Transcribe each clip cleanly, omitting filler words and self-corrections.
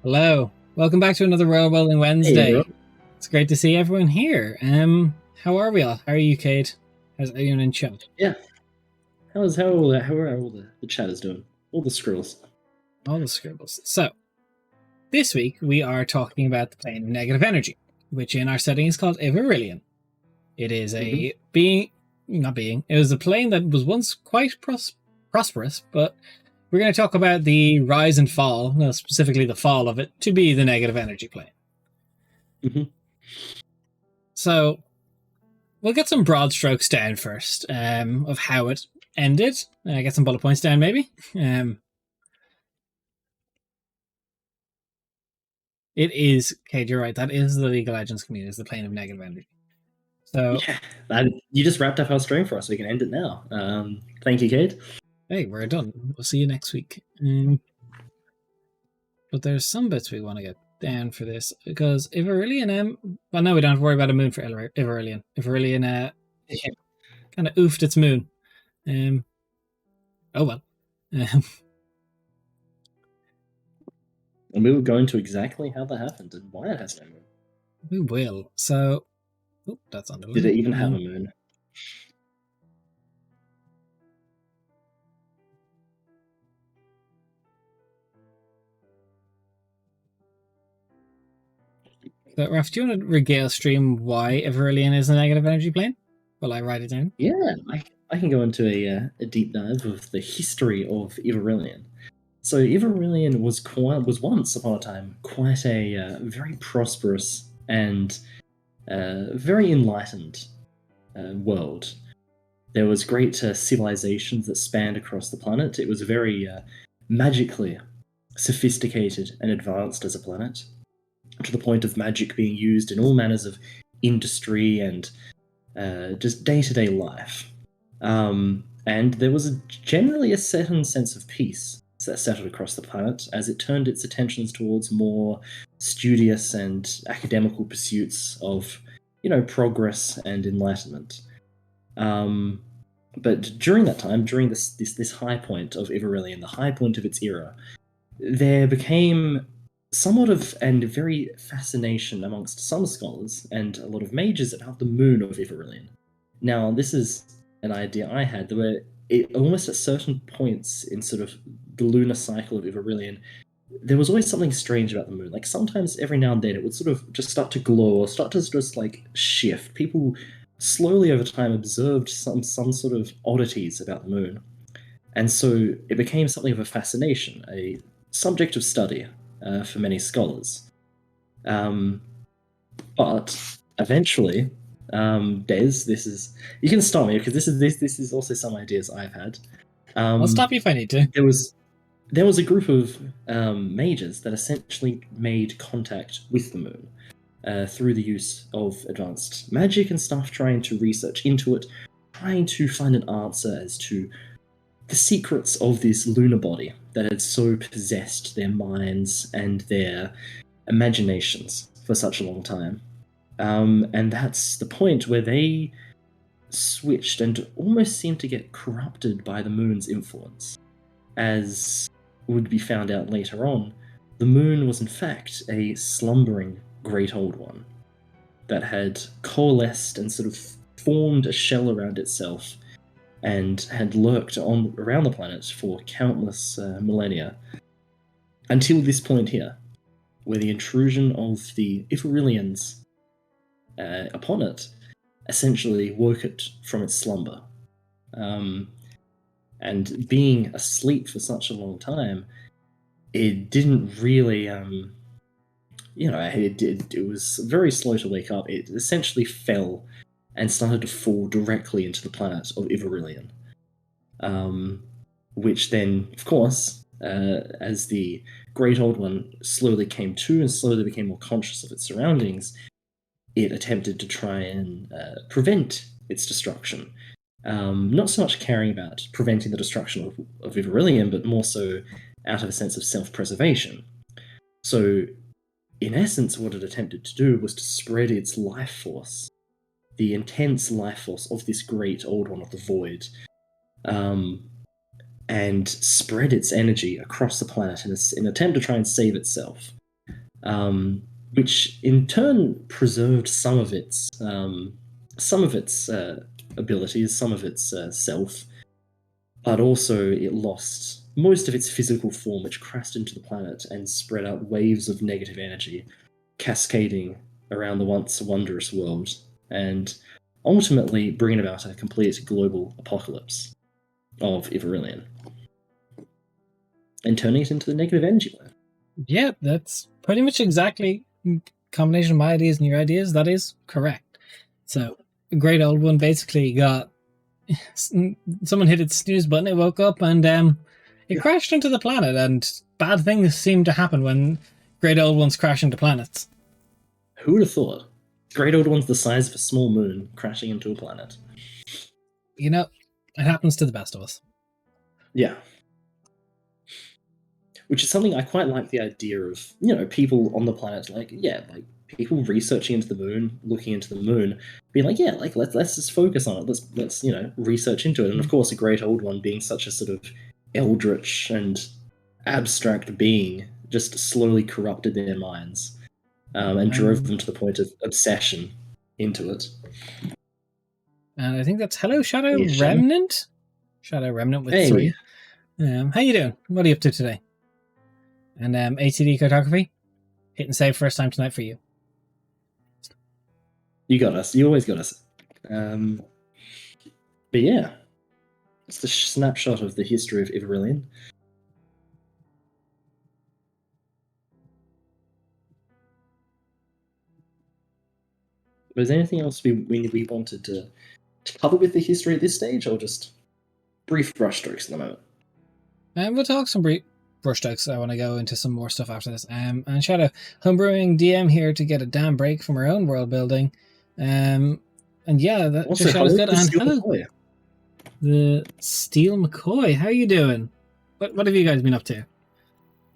Hello, welcome back to another World Building Hey Wednesday. everyone. It's great to see everyone here. How are we all? How are you, Kate? How's everyone in chat? Yeah, how are all the chatters doing? All the squirrels. All the scribbles. So, this week we are talking about the plane of negative energy, which in our setting is called Ivarillion. It is Mm-hmm. a it was a plane that was once quite prosperous, but we're going to talk about the rise and fall, well, specifically the fall of it, to be the negative energy plane. Mm-hmm. So, we'll get some broad strokes down first of how it ended. Get some bullet points down, maybe. It is, Kate, you're right. That is the League of Legends community, is the plane of negative energy. So, Yeah, you just wrapped up our stream for us. We can end it now. Thank you, Kate. hey, we're done. We'll see you next week. But there's some bits we want to get down for this because Ivarillion, well, no, we don't have to worry about a moon for Ivarillion. Ivarillion kind of oofed its moon. Oh well. And we will go into exactly how that happened and why it has no moon. We will. So, that's under. Did it even have a moon? So, Raf, do you want to regale stream why Ivarillion is a negative energy plane? While I write it down. Yeah, I can go into a deep dive of the history of Ivarillion. So Ivarillion was once upon a time quite a very prosperous and very enlightened world. There was great civilizations that spanned across the planet. It was very magically sophisticated and advanced as a planet, to the point of magic being used in all manners of industry and just day-to-day life. And there was generally a certain sense of peace that settled across the planet as it turned its attentions towards more studious and academical pursuits of, progress and enlightenment. But during that time, during this high point of Ivarillion, the high point of its era, there became somewhat of a very fascination amongst some scholars and a lot of mages about the moon of Ivarillion. Now, this is an idea I had where almost at certain points in sort of the lunar cycle of Ivarillion, there was always something strange about the moon. Like sometimes every now and then it would sort of just start to glow or start to just like shift. People slowly over time observed some sort of oddities about the moon. And so it became something of a fascination, a subject of study for many scholars. But eventually, Des, you can stop me because this is also some ideas I've had. I'll stop you if I need to. There was a group of mages that essentially made contact with the moon through the use of advanced magic and stuff, trying to research into it, trying to find an answer as to the secrets of this lunar body that had so possessed their minds and their imaginations for such a long time. And that's the point where they switched and almost seemed to get corrupted by the moon's influence. As would be found out later on, the moon was in fact a slumbering great old one that had coalesced and sort of formed a shell around itself and had lurked around the planet for countless millennia, until this point here, where the intrusion of the Ivarillians upon it essentially woke it from its slumber. And being asleep for such a long time, it didn't really, it was very slow to wake up. It essentially fell and started to fall directly into the planet of Ivarillion. Which then, of course, as the Great Old One slowly came to and slowly became more conscious of its surroundings, it attempted to try and prevent its destruction. Not so much caring about preventing the destruction of Ivarillion, but more so out of a sense of self-preservation. So, in essence, what it attempted to do was to spread its life force, the intense life force of this Great Old One of the Void, and spread its energy across the planet in an attempt to try and save itself. which in turn preserved some of its abilities, some of its self, but also it lost most of its physical form, which crashed into the planet and spread out waves of negative energy, cascading around the once wondrous world, and ultimately bringing about a complete global apocalypse of Iverillion, and turning it into the negative energy land. Yeah, that's pretty much exactly combination of my ideas and your ideas. That is correct. So, a great old one basically got someone hit its snooze button, it woke up, and it crashed into the planet, and bad things seem to happen when great old ones crash into planets. Who would have thought? Great old one's the size of a small moon crashing into a planet. You know, it happens to the best of us. Yeah. Which is something I quite like the idea of, people on the planet, like people researching into the moon, looking into the moon, being like, let's just focus on it. Let's research into it. And of course, a great old one being such a sort of eldritch and abstract being just slowly corrupted their minds and drove them to the point of obsession into it. And I think that's Hello Shadow Remnant. Shadow Remnant with 3. How you doing? What are you up to today? And ATD cartography, hit and save first time tonight for you. You got us. You always got us. But yeah, it's the snapshot of the history of Iverillion. Was there anything else we wanted to cover with the history at this stage, or just brief brushstrokes at the moment? And we'll talk some brief brushstrokes. I want to go into some more stuff after this. And Shadow, homebrewing DM here to get a damn break from our own world building. And yeah, that also, just Shadow's good. And hello, McCoy. The Steel McCoy. How are you doing? What have you guys been up to?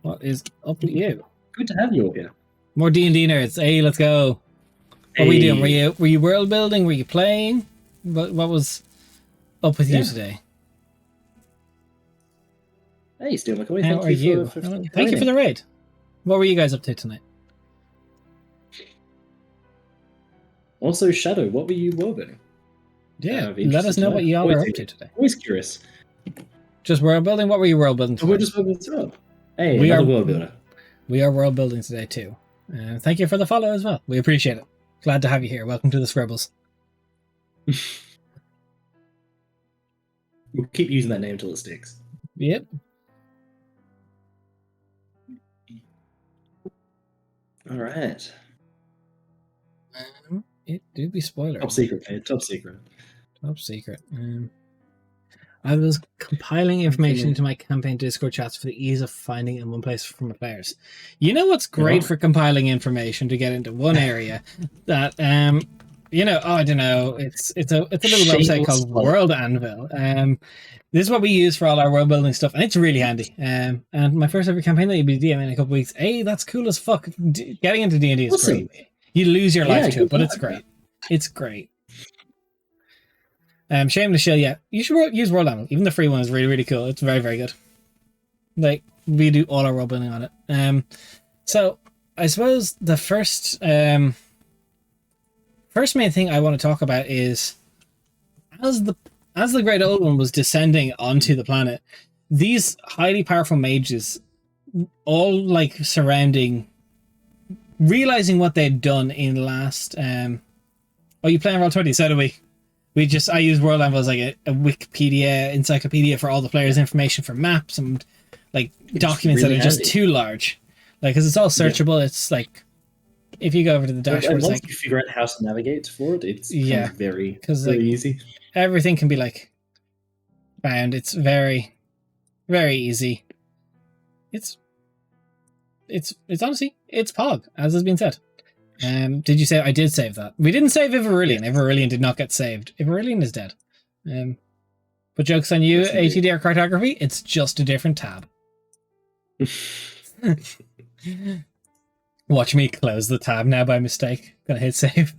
What is up with you? Good to have you all here. More D&D nerds. Hey, let's go. What were you doing? Were you world building? Were you playing? What was up with you today? Hey, Steel McCoy. How are you? Thank you for the raid. What were you guys up to tonight? Also, Shadow, what were you world building? Yeah, let us know what y'all are up to today. Always curious. Just world building? What were you world building today? We're just world building as well. Hey, we are world builder. We are world building today too. Thank you for the follow as well. We appreciate it. Glad to have you here. Welcome to the Scribbles. We'll keep using that name until it sticks. Yep. All right. It do be spoiler. Top secret, man. Top secret. Top secret. I was compiling information into my campaign Discord chats for the ease of finding it in one place for my players. You know what's great for compiling information to get into one area that I don't know. It's a little website called World Anvil. This is what we use for all our world building stuff, and it's really handy. And my first ever campaign that you'll be DMing in a couple of weeks. Hey, that's cool as fuck. Getting into D&D is great. You lose your life to it, but it's great. It's great. Shame to show you. You should use World Anvil. Even the free one is really, really cool. It's very, very good. Like, we do all our world building on it. So I suppose the first main thing I want to talk about is as the Great Old One was descending onto the planet, these highly powerful mages, all like surrounding, realizing what they'd done in the last. Oh, you playing Roll20? So do we. I use World Anvil as like a Wikipedia encyclopedia for all the players' information for maps and like documents really that are just too large. Like, because it's all searchable. Yeah. It's like, if you go over to the dashboard, once you figure out how to navigate for it, it's very easy. Everything can be like found. It's very, very easy. It's honestly, it's Pog, as has been said. Did you say I did save that? We didn't save Iverillion. Yes. Iverillion did not get saved. Iverillion is dead. But joke's on you, ATDR cartography. It's just a different tab. Watch me close the tab now by mistake. Gonna hit save.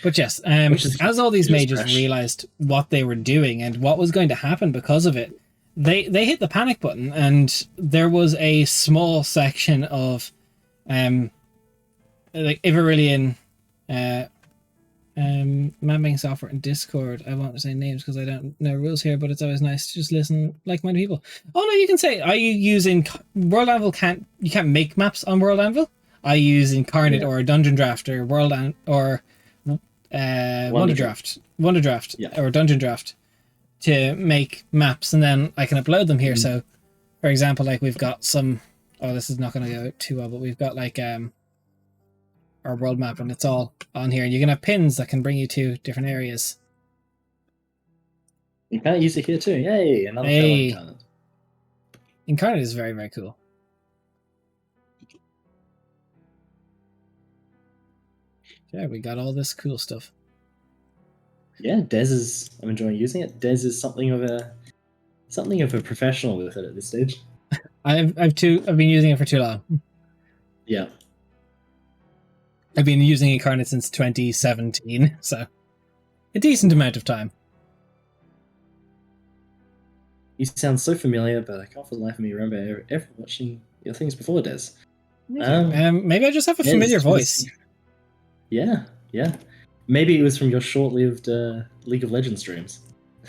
But yes, as all these mages realized what they were doing and what was going to happen because of it, they hit the panic button, and there was a small section of like Iverillion, mapping software in Discord. I won't say names because I don't know rules here, but it's always nice to just listen like-minded people. Oh no, you can say I use World Anvil. You can't make maps on World Anvil. I use Incarnate or Dungeon Draft or Wonder Draft or Dungeon Draft to make maps, and then I can upload them here. So, for example, like we've got some. Oh, this is not going to go too well, but we've got like our world map, and it's all on here. And you can have pins that can bring you to different areas. You can't use it here too. Yay! Another fellow Incarnate. Incarnate is very, very cool. Yeah, we got all this cool stuff. Yeah, I'm enjoying using it. Des is something of a professional with it at this stage. I've been using it for too long. Yeah. I've been using Incarnate since 2017, so a decent amount of time. You sound so familiar, but I can't for the life of me remember ever watching your things before, Des. Maybe I just have a familiar voice. Yeah. Maybe it was from your short-lived League of Legends streams.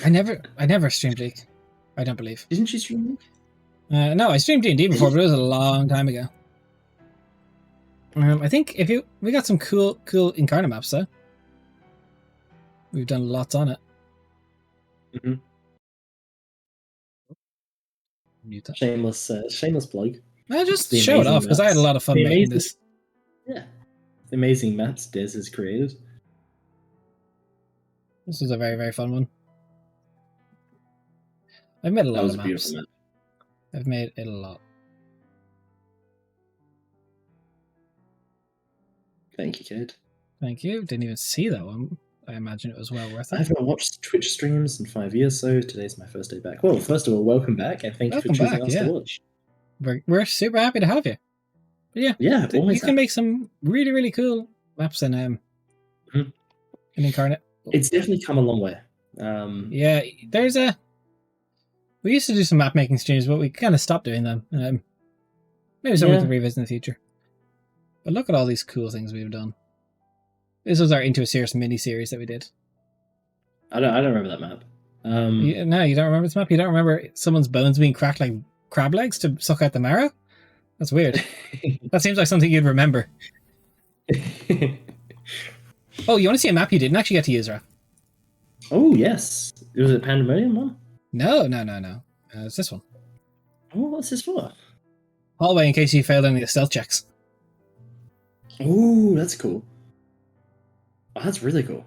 I never streamed League. I don't believe. Didn't you stream League? No, I streamed D&D before, but it was a long time ago. I think we got some cool Incarnate maps though. We've done lots on it. Shameless plug. I just show it off because I had a lot of fun making this. Yeah, the amazing maps Des has created. This was a very, very fun one. I've made a lot of maps. Beautiful map. I've made it a lot. Thank you, kid. Thank you. Didn't even see that one. I imagine it was well worth it. I haven't watched Twitch streams in 5 years, so today's my first day back. Well, first of all, welcome back, and thank you for choosing us to watch. We're super happy to have you. But yeah, you can make some really, really cool maps in Incarnate. It's definitely come a long way. Yeah, we used to do some map making streams, but we kind of stopped doing them. Maybe something to revisit in the future. But look at all these cool things we've done. This was our Into a Serious mini-series that we did. I don't remember that map. No, you don't remember this map? You don't remember someone's bones being cracked like crab legs to suck out the marrow? That's weird. That seems like something you'd remember. Oh, you want to see a map you didn't actually get to use, Raph? Oh, yes. Was it a Pandemonium one? No. It's this one. Oh, what's this for? Hallway in case you failed any of the stealth checks. Oh, that's cool. Oh, that's really cool.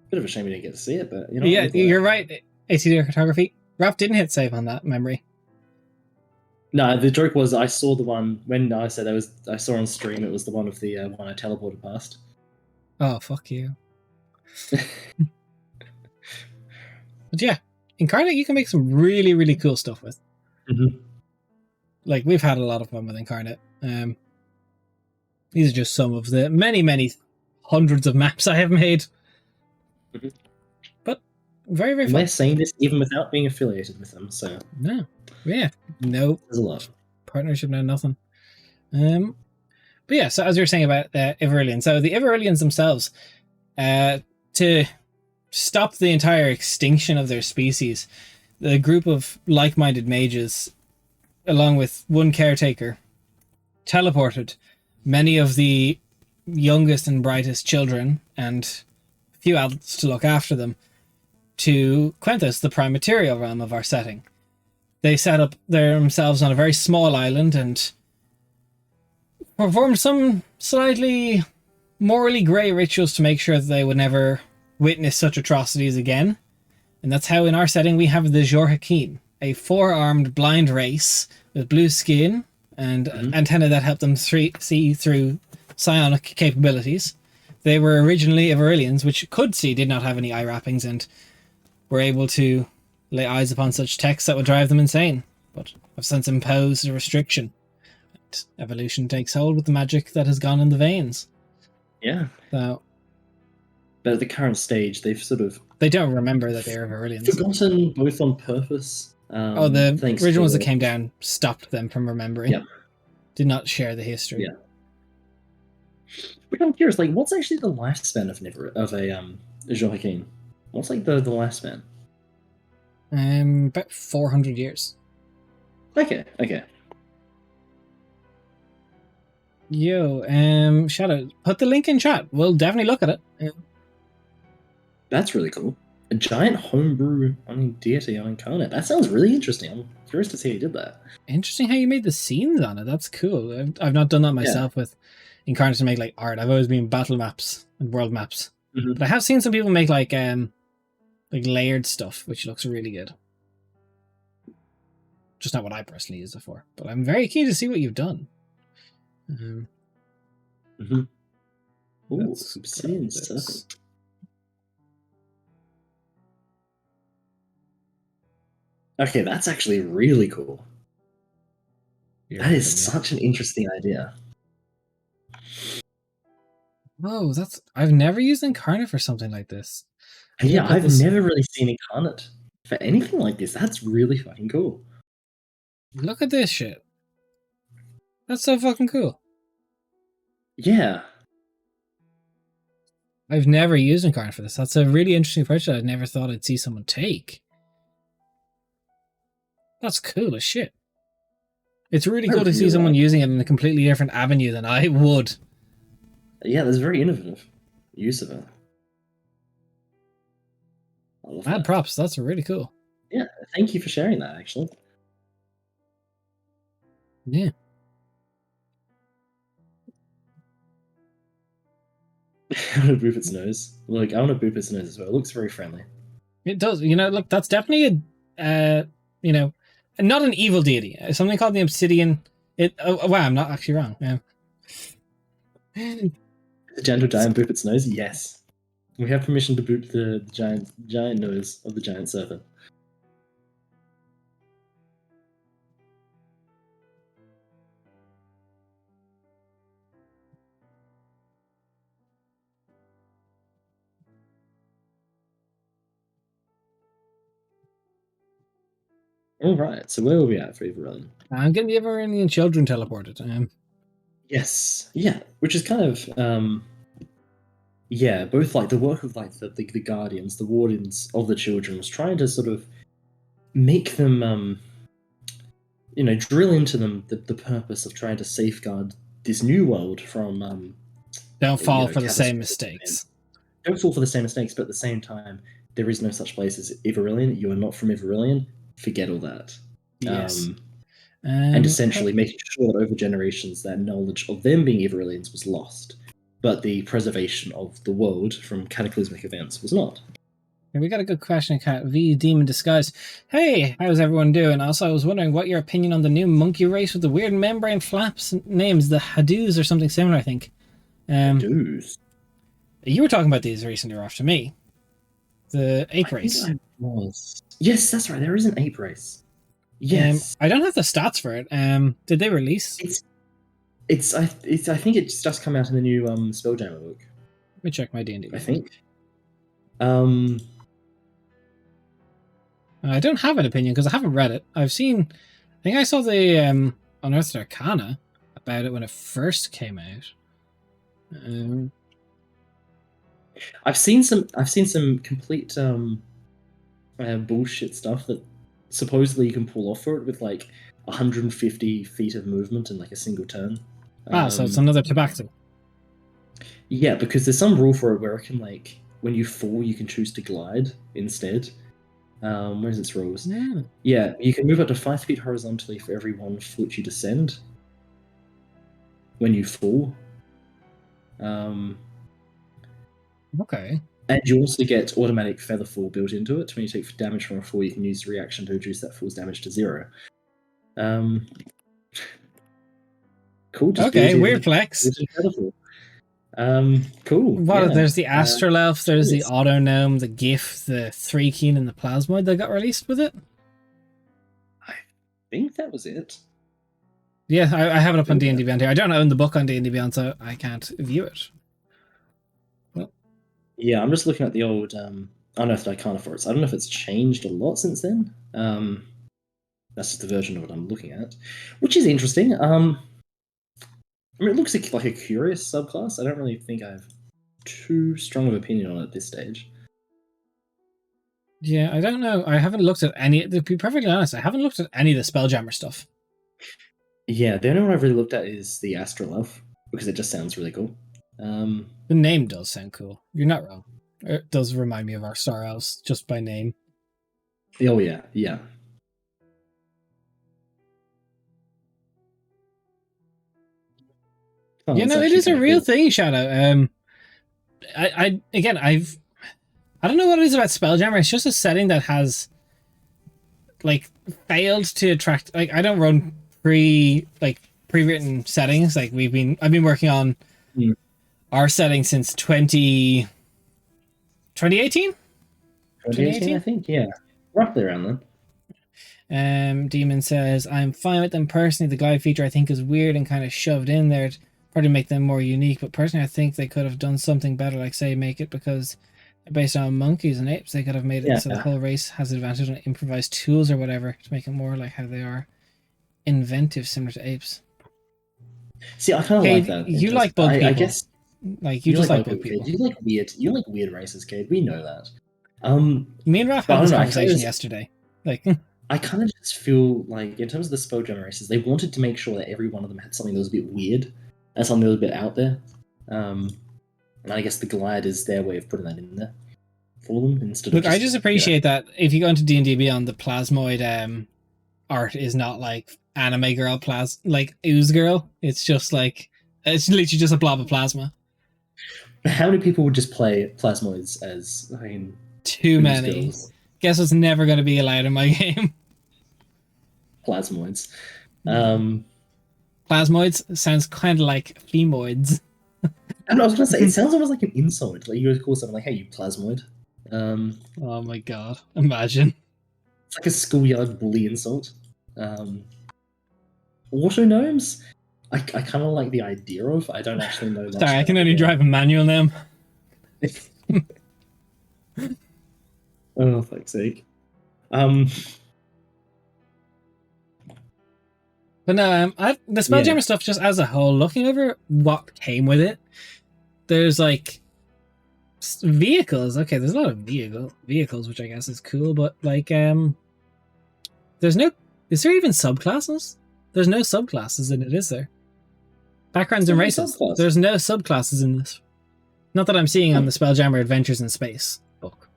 Bit of a shame we didn't get to see it, but Yeah, you're right. ACD cartography. Raph didn't hit save on that memory. No, the joke was I saw the one when I said I saw on stream. It was the one of the one I teleported past. Oh, fuck you. But yeah, Incarnate you can make some really, really cool stuff with. Like, we've had a lot of fun with Incarnate. These are just some of the many, many hundreds of maps I have made. But very, very fun. We're saying this even without being affiliated with them, so... No. Yeah. No. There's a lot. Partnership, no nothing. But yeah, so as you were saying about Iverillion. So the Iverillions themselves, to stop the entire extinction of their species, the group of like-minded mages, along with one caretaker, teleported many of the youngest and brightest children and a few adults to look after them to Quenthus, the prime material realm of our setting. They set up themselves on a very small island and performed some slightly morally grey rituals to make sure that they would never witness such atrocities again. And that's how in our setting we have the Jorhakin, a four-armed blind race with blue skin and antennae that help them see through psionic capabilities. They were originally Iverillians, which could see did not have any eye wrappings and were able to lay eyes upon such texts that would drive them insane, but have since imposed a restriction. And evolution takes hold with the magic that has gone in the veins. Yeah. So, but at the current stage, they don't remember that they're Iverillians. Forgotten both on purpose. The original ones that came down stopped them from remembering. Yep. Did not share the history. Yeah. But I'm curious, like, what's actually the lifespan of a Joaquin? What's like the lifespan? About 400 years. Okay, okay. Yo, Shadow, put the link in chat. We'll definitely look at it. That's really cool. A giant homebrew deity on Incarnate. That sounds really interesting. I'm curious to see how you did that. Interesting how you made the scenes on it. That's cool. I've not done that myself with Incarnate to make like art. I've always been battle maps and world maps. Mm-hmm. But I have seen some people make like layered stuff, which looks really good. Just not what I personally use it for. But I'm very keen to see what you've done. Mm-hmm. Ooh, obsidian serpent. Okay, that's actually really cool. That is such an interesting idea. Oh, I've never used Incarnate for something like this. Yeah, I've never really seen Incarnate for anything like this. That's really fucking cool. Look at this shit. That's so fucking cool. Yeah. I've never used Incarnate for this. That's a really interesting approach that I never thought I'd see someone take. That's cool as shit. It's really cool to see someone using it in a completely different avenue than I would. Yeah, there's very innovative use of it. Mad props. That's really cool. Yeah, thank you for sharing that, actually. Yeah. I want to boop its nose. Look, I want to boop its nose as well. It looks very friendly. It does. You know, look, that's definitely not an evil deity. Something called the Obsidian. Wow, I'm not actually wrong. The gentle giant boop its nose? Yes. We have permission to boop the giant nose of the giant serpent. All right, so where are we at for Everillion? I'm getting the Everillion children teleported. Yes, yeah, which is kind of both like the work of like the guardians, the wardens of the children was trying to sort of make them drill into them the purpose of trying to safeguard this new world from don't fall for the same mistakes. Don't fall for the same mistakes, but at the same time, there is no such place as Everillion. You are not from Everillion. Forget all that. Yes. And essentially making sure that over generations that knowledge of them being Everillions was lost, but the preservation of the world from cataclysmic events was not. We got a good question, Cat V Demon Disguise. Hey, how's everyone doing? Also, I was wondering what your opinion on the new monkey race with the weird membrane flaps names, the Hadoos or something similar, I think. Hadoos? You were talking about these recently, or after me. The ape race. I was. Yes, that's right. There is an ape race. Yes. I don't have the stats for it. Did they release? I think it's just come out in the new Spelljammer book. Let me check my D&D. I think. I don't have an opinion because I haven't read it. I think I saw the Unearthed Arcana about it when it first came out. I've seen some complete bullshit stuff that supposedly you can pull off for it with like 150 feet of movement in like a single turn. So it's another Tabaxi. Yeah, because there's some rule for it where it can like when you fall, you can choose to glide instead. Where's its rules? Yeah, you can move up to 5 feet horizontally for every 1 foot you descend when you fall. Okay. And you also get automatic feather fall built into it. When you take damage from a fall, you can use the reaction to reduce that fall's damage to 0. Cool. Okay, weird flex. Cool. Well, yeah. There's the Astrolelf, there's the Autonome, the GIF, the 3-Keen, and the Plasmoid that got released with it. I think that was it. Yeah, I have it up on D&D Beyond here. I don't own the book on D&D Beyond, so I can't view it. Well, yeah, I'm just looking at the old Unearthed Arcana for it. So I don't know if it's changed a lot since then. That's just the version of what I'm looking at, which is interesting. I mean, it looks like a curious subclass. I don't really think I have too strong of an opinion on it at this stage. Yeah, I don't know. I haven't looked at any. To be perfectly honest, I haven't looked at any of the Spelljammer stuff. Yeah, the only one I've really looked at is the Astrolove, because it just sounds really cool. The name does sound cool. You're not wrong. It does remind me of our Star Elves just by name. Oh yeah, yeah. Oh, Yeah, no, it is a real thing, Shadow. I don't know what it is about Spelljammer. It's just a setting that has failed to attract. Like, I don't run pre-written settings. Like, I've been working on our setting since 2018. 2018, I think, yeah, roughly around then. Demon says, I'm fine with them personally. The glide feature I think is weird and kind of shoved in there to probably make them more unique, but personally I think they could have done something better, like say make it because they're based on monkeys and apes. They could have made it so the whole race has an advantage on improvised tools or whatever to make it more like how they are inventive, similar to apes. See, I kind of like that. You like bug people. I guess you just like bug people. You like weird races, Cade. We know that. Me and Raph had this conversation yesterday. I kind of just feel like, in terms of the Spelljammer races, they wanted to make sure that every one of them had something that was a bit weird and something that was a bit out there. And I guess the glide is their way of putting that in there for them instead of. I just appreciate that if you go into D&D Beyond, the plasmoid art is not like anime girl ooze girl. It's just it's literally just a blob of plasma. How many people would just play plasmoids as? I mean, too many. Girls? Guess what's never going to be allowed in my game? Plasmoids. Plasmoids sounds kind of like femoids. I was going to say, it sounds almost like an insult. Like, you would call someone like, hey, you plasmoid. Oh my god. Imagine. It's like a schoolyard bully insult. Auto gnomes? I kind of like the idea of. I don't actually know much. Sorry, I can only drive a manual now. Oh, fuck's sake. But no, the Spelljammer stuff just as a whole, looking over what came with it, there's vehicles. Okay, there's a lot of vehicles, which I guess is cool, but is there even subclasses? There's no subclasses in it, is there? Backgrounds and races. There's no subclasses in this. Not that I'm seeing on the Spelljammer Adventures in Space book.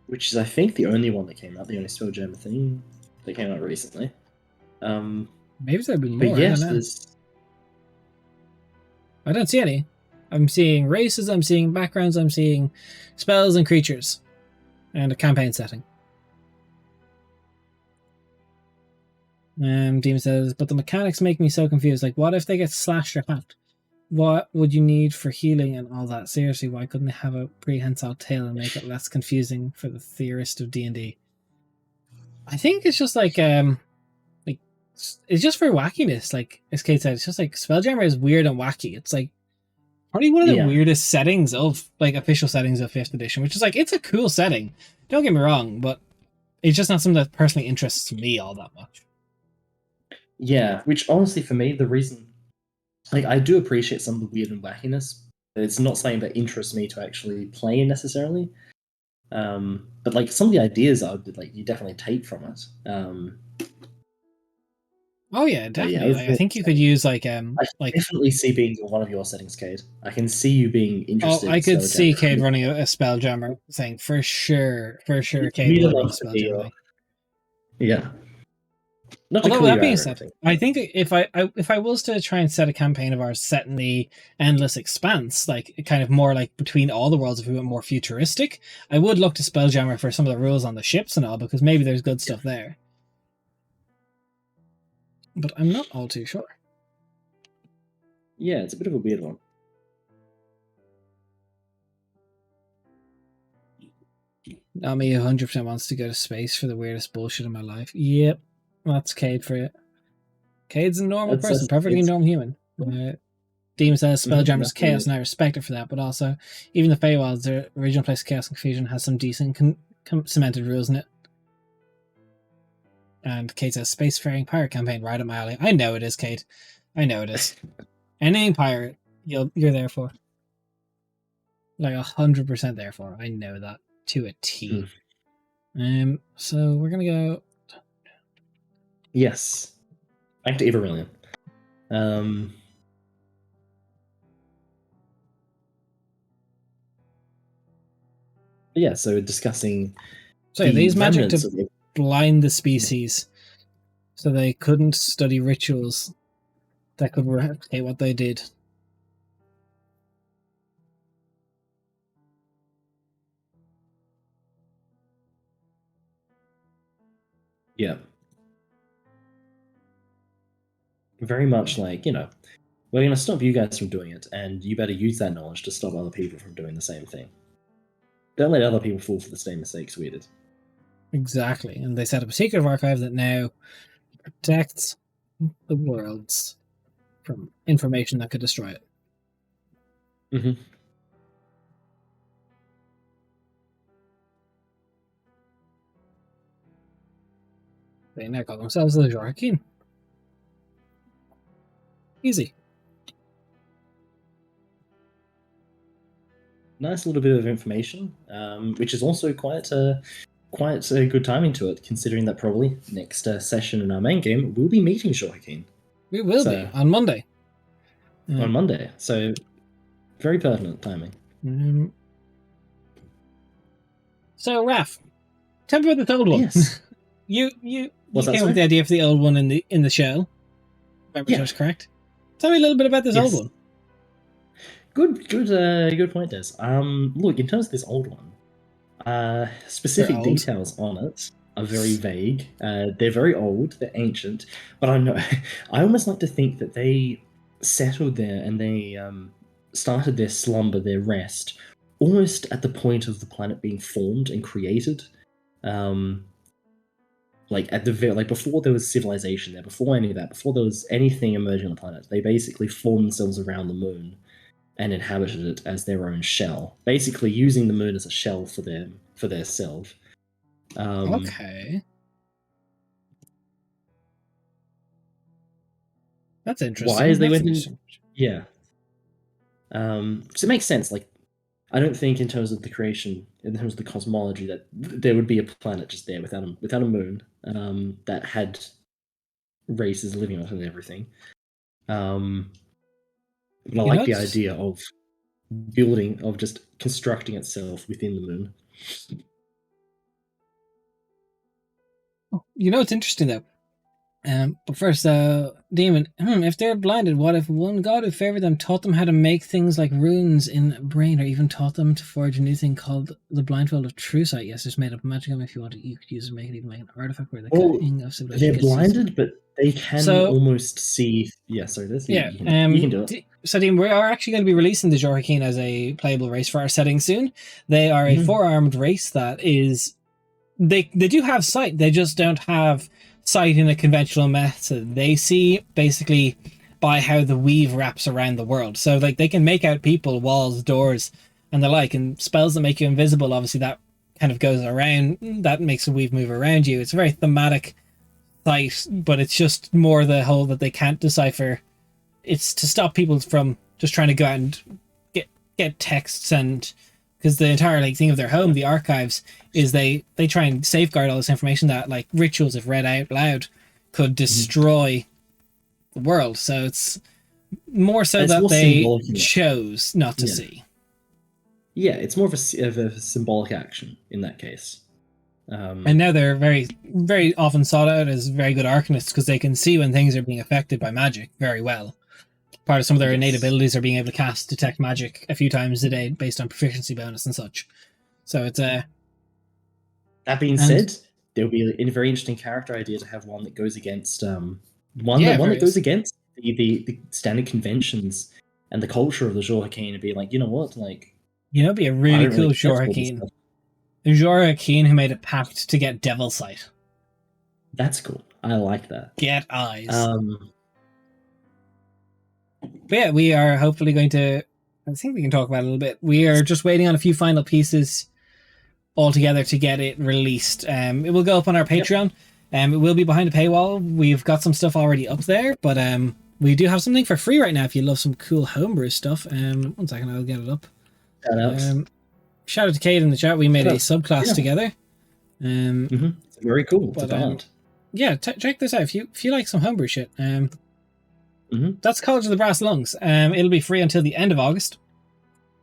Which is, I think, the only one that came out, the only Spelljammer thing that came out recently. Maybe there'd be more. But yes, I don't see any. I'm seeing races, I'm seeing backgrounds, I'm seeing spells and creatures, and a campaign setting. Demon says, but the mechanics make me so confused. Like, what if they get slashed or hacked? What would you need for healing and all that? Seriously, why couldn't they have a prehensile tail and make it less confusing for the theorist of D&D? I think it's just it's just for wackiness. Like as Kate said, it's just Spelljammer is weird and wacky. It's probably one of the weirdest settings of official settings of 5th edition, which is it's a cool setting. Don't get me wrong, but it's just not something that personally interests me all that much. Yeah, which honestly for me, the reason I do appreciate some of the weird and wackiness, but it's not something that interests me to actually play necessarily. But some of the ideas I would you definitely take from it. Oh yeah, definitely. I think you could use I definitely see being one of your settings, Cade. I can see you being interested. Oh, I could see Cade running a Spelljammer thing for sure. Cade running a Spelljammer. Yeah. Although that being said, I think if I was to try and set a campaign of ours set in the Endless Expanse, kind of more between all the worlds, if we went more futuristic, I would look to Spelljammer for some of the rules on the ships and all, because maybe there's good stuff there. But I'm not all too sure. Yeah, it's a bit of a weird one. Nami 100% wants to go to space for the weirdest bullshit in my life. Yep. That's Cade for you. Cade's a normal person, perfectly normal human. Demon says Spelljammer's chaos, and I respect it for that, but also, even the Feywilds, their original place of Chaos and Confusion, has some decent cemented rules in it. And Cade says Spacefaring Pirate Campaign, right up my alley. I know it is, Cade. I know it is. Any pirate, you're there for. Like 100% there for. I know that to a T. So we're gonna go. Yes. Back to Everillion. Yeah, so discussing So yeah, these magic remnants to of blind the species, so they couldn't study rituals that could replicate what they did. Yeah. Very much like, we're going to stop you guys from doing it, and you better use that knowledge to stop other people from doing the same thing. Don't let other people fall for the same mistakes we did. Exactly, and they set up a secret archive that now protects the worlds from information that could destroy it. Mm-hmm. They now call themselves the Jorkin. Easy. Nice little bit of information, which is also quite a good timing to it, considering that probably next session in our main game we'll be meeting Joaquin. We will be on Monday. On Monday, so very pertinent timing. So, Raph, tell me about the old one. Yes. you came up with the idea for the old one in the show. Remember, that's correct. Tell me a little bit about this old one. Good point, Des. Look, in terms of this old one, specific details on it are very vague. They're very old, they're ancient, but I almost like to think that they settled there and they started their slumber, their rest, almost at the point of the planet being formed and created. Like before there was civilization there, before any of that, before there was anything emerging on the planet, they basically formed themselves around the moon and inhabited it as their own shell, basically using the moon as a shell for their self. Okay, that's interesting. Why is they went? Yeah. So it makes sense. Like, I don't think in terms of the creation, in terms of the cosmology, that there would be a planet just there without a moon that had races living on it and everything. But I like the idea of just constructing itself within the moon. It's interesting though. But first, Demon, if they're blinded, what if one god who favored them taught them how to make things like runes in brain, or even taught them to forge a new thing called the blindfold of true sight? Yes, it's made up magic. If you wanted, you could use it, even make an artifact where the king of civilization. They're blinded, but they can almost see. Yeah, sorry, you can do it. So, Dean, we are actually going to be releasing the Jorkin as a playable race for our setting soon. They are a 4-armed race that is. They do have sight. They just don't have sight in a conventional method. They see basically by how the weave wraps around the world. So like they can make out people, walls, doors, and the like, and spells that make you invisible, obviously that kind of goes around, that makes the weave move around you. It's a very thematic sight, but it's just more the whole that they can't decipher. It's to stop people from just trying to go out and get texts, and because the entire thing of their home, the archives, is they try and safeguard all this information that like rituals, if read out loud, could destroy the world. So it's more so that they chose not to see. Yeah, it's more of a symbolic action in that case. And now they're very, very often sought out as very good arcanists because they can see when things are being affected by magic very well. Part of some of their innate abilities are being able to detect magic a few times a day based on proficiency bonus and such. So it's That being said, there'll be a very interesting character idea to have one that goes against one that goes against the standard conventions and the culture of the Jorkin, and be like, you know what, like, it'd be a really cool Jorkin. The Jorkin who made a pact to get devil sight. That's cool. I like that. Get eyes. But yeah, we are hopefully going to. I think we can talk about it a little bit. We are just waiting on a few final pieces altogether to get it released. It will go up on our Patreon. It will be behind a paywall. We've got some stuff already up there, but we do have something for free right now if you love some cool homebrew stuff. 1 second, I'll get it up. Shout out to Kate in the chat. We made a subclass together. Very cool. It's a band. Yeah, check this out if you like some homebrew shit. That's College of the Brass Lungs. It'll be free until the end of August,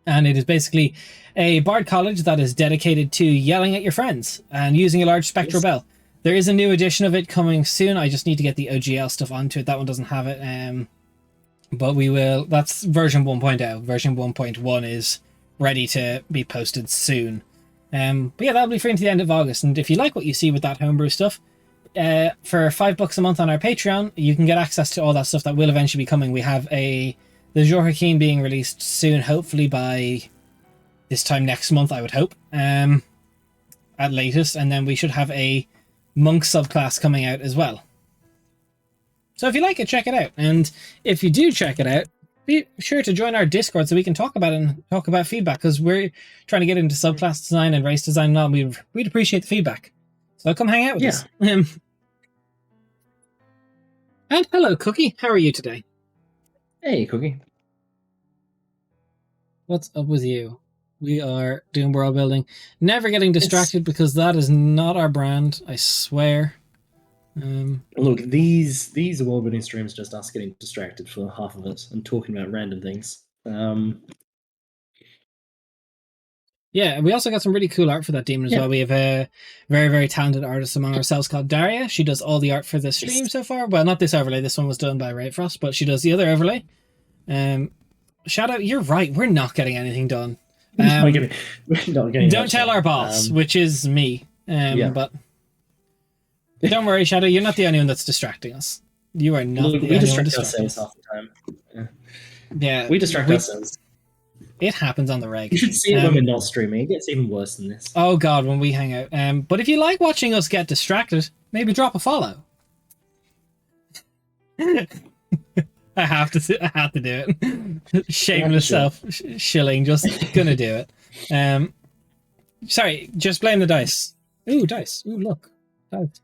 and it is basically a bard college that is dedicated to yelling at your friends and using a large spectral bell. There is a new edition of it coming soon. I just need to get the OGL stuff onto it. That one doesn't have it, but we will. That's version 1.0. Version 1.1 is ready to be posted soon. But yeah, that'll be free until the end of August. And if you like what you see with that homebrew stuff, for $5 a month on our Patreon, you can get access to all that stuff that will eventually be coming. We have the Jour Hakim being released soon, hopefully by this time next month, I would hope, at latest. And then we should have a monk subclass coming out as well. So if you like it, check it out. And if you do check it out, be sure to join our Discord so we can talk about it and talk about feedback, because we're trying to get into subclass design and race design and all. We'd appreciate the feedback. So come hang out with us. And hello, Cookie. How are you today? Hey, Cookie. What's up with you? We are doing world building. Never getting distracted because that is not our brand, I swear. Look, these world building streams just us getting distracted for half of it and talking about random things. Yeah, we also got some really cool art for that demon as well. We have a very, very talented artist among ourselves called Daria. She does all the art for the stream so far. Well, not this overlay. This one was done by Ray Frost, but she does the other overlay. Shout out, you're right. We're not getting anything done. Don't tell our boss, which is me. But don't worry, Shadow. You're not the only one that's distracting us. You are not. We distract ourselves half the time. Yeah, we distract ourselves. It happens on the reg. You should see it when we're not streaming. It gets even worse than this. Oh god, when we hang out. But if you like watching us get distracted, maybe drop a follow. I have to do it. Shameless shilling, just gonna do it. Sorry, just blame the dice. Ooh, dice. Ooh, look. Dice.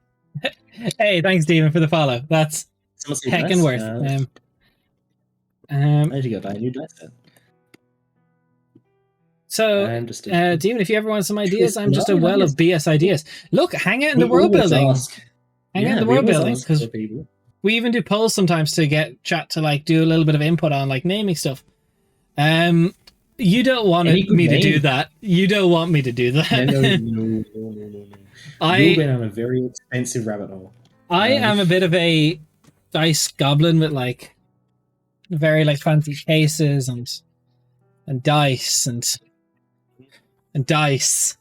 Hey, thanks, Demon, for the follow. That's heckin' worth. I need to go buy a new dice set. So, Demon, if you ever want some ideas, I'm just a well of BS ideas. Look, hang out in the world building. Hang out in the world building, because we even do polls sometimes to get chat to like do a little bit of input on like naming stuff. You don't want me to do that. You don't want me to do that. No. You've been on a very expensive rabbit hole. I am a bit of a dice goblin with like very like fancy cases and dice and dice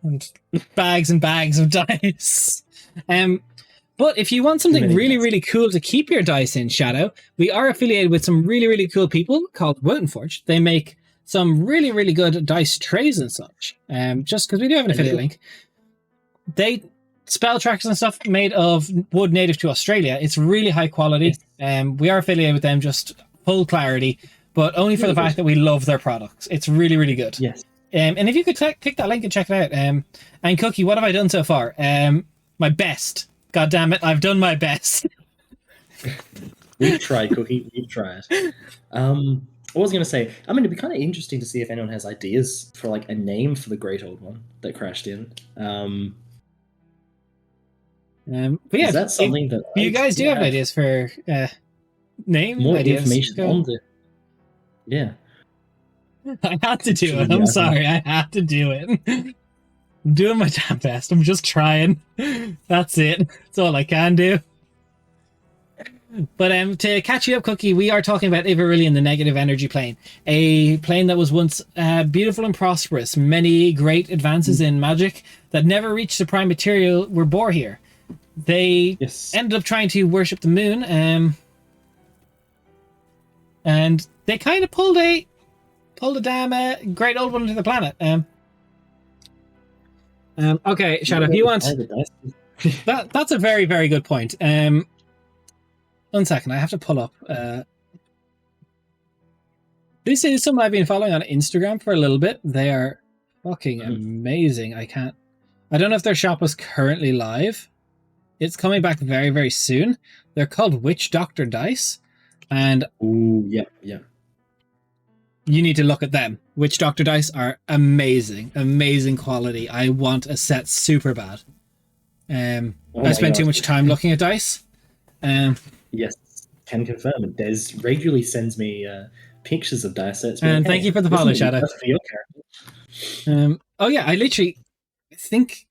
and bags and bags of dice. But if you want something really, really cool to keep your dice in, Shadow, we are affiliated with some really, really cool people called Wotenforge. They make some really, really good dice trays and such. Just because we do have an affiliate link. They spell trackers and stuff made of wood native to Australia. It's really high quality. We are affiliated with them, just full clarity, but only for the fact that we love their products. It's really, really good. Yes. And if you could click that link and check it out. And Cookie, what have I done so far? My best. God damn it, I've done my best. We've tried, Cookie. We've tried. What was I going to say? I mean, it'd be kind of interesting to see if anyone has ideas for like a name for the great old one that crashed in. But yeah, is that something that you guys do have ideas for name? More ideas, information on the. Yeah. I had to do it. I'm sorry. I had to do it. I'm doing my damn best. I'm just trying. That's it. That's all I can do. But to catch you up, Cookie, we are talking about Ivarillion, the negative energy plane. A plane that was once beautiful and prosperous. Many great advances in magic that never reached the prime material were born here. They ended up trying to worship the moon. And they kind of pulled a damn great old one into the planet. Okay, Shadow, if you want... That's a very, very good point. 1 second, I have to pull up. This is someone I've been following on Instagram for a little bit. They are fucking amazing. I don't know if their shop is currently live. It's coming back very, very soon. They're called Witch Doctor Dice. And Ooh, yeah. you need to look at them. Witch Doctor dice are amazing quality. I want a set super bad. Oh I my spend too God. much time looking at dice. Yes, can confirm. Des regularly sends me pictures of dice sets. And thank you for the follow, Shadow. For your character. Oh yeah, I literally think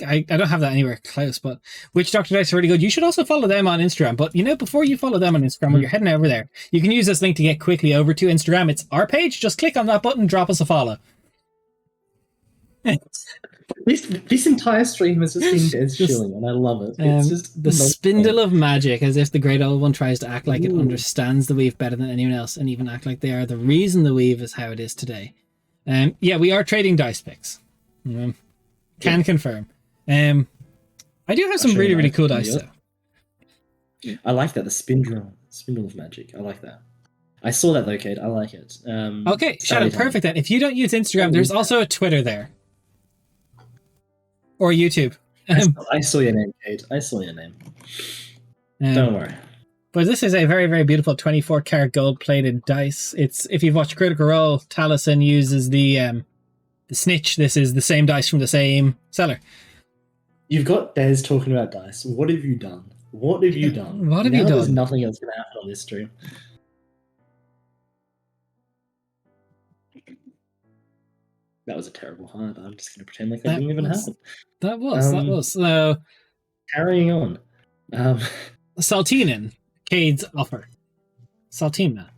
I don't have that anywhere close, but Witch Doctor Dice are really good. You should also follow them on Instagram. But before you follow them on Instagram, when you're heading over there, you can use this link to get quickly over to Instagram. It's our page. Just click on that button, drop us a follow. This entire stream has just been Des chilling, and I love it. It's just the spindle of magic, as if the Great Old One tries to act like it understands the weave better than anyone else, and even act like they are the reason the weave is how it is today. We are trading dice picks. Can confirm. I do have some really cool dice though. I like that, the spindle of magic. I like that. I saw that though, Kate. I like it. Okay, Shadow, perfect then. If you don't use Instagram, there's also a Twitter there. Or YouTube. I saw your name, Kate. I saw your name. Don't worry. But this is a very beautiful 24-karat gold-plated dice. It's, if you've watched Critical Role, Taliesin uses the snitch. This is the same dice from the same seller. You've got Des talking about dice. What have you done? What have you done? What have you done? There's nothing else going to happen on this stream. That was a terrible hunt. I'm just going to pretend like that didn't even happen. That was. So, carrying on. Saltinen, Cade's offer. Saltina.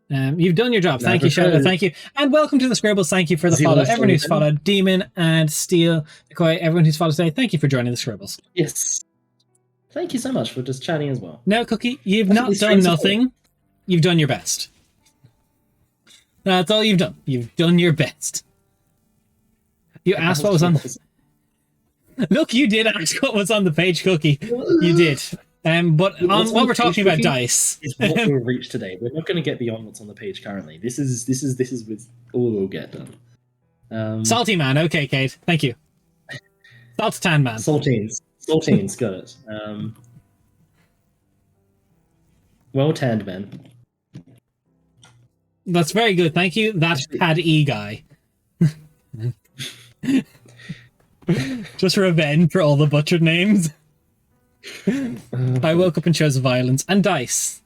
You've done your job. Thank you, Shadow. Thank you. And welcome to the Scribbles. Thank you for the follow. Everyone who's followed, Demon and Steel, McCoy, everyone who's followed today, thank you for joining the Scribbles. Yes. Thank you so much for just chatting as well. No, Cookie, you've not done nothing. You've done your best. That's all you've done. You've done your best. You asked what was on. Look, you did ask what was on the page, Cookie. You did. But on what we're talking about, dice is what we'll reach today. We're not going to get beyond what's on the page currently. This is with all we'll get done. Salty man, okay, Kate. Thank you. Saltan man. Saltines, got it. Well tanned man. That's very good. Thank you. That's Pad E guy. Just revenge for all the butchered names. I woke up and chose violence and dice.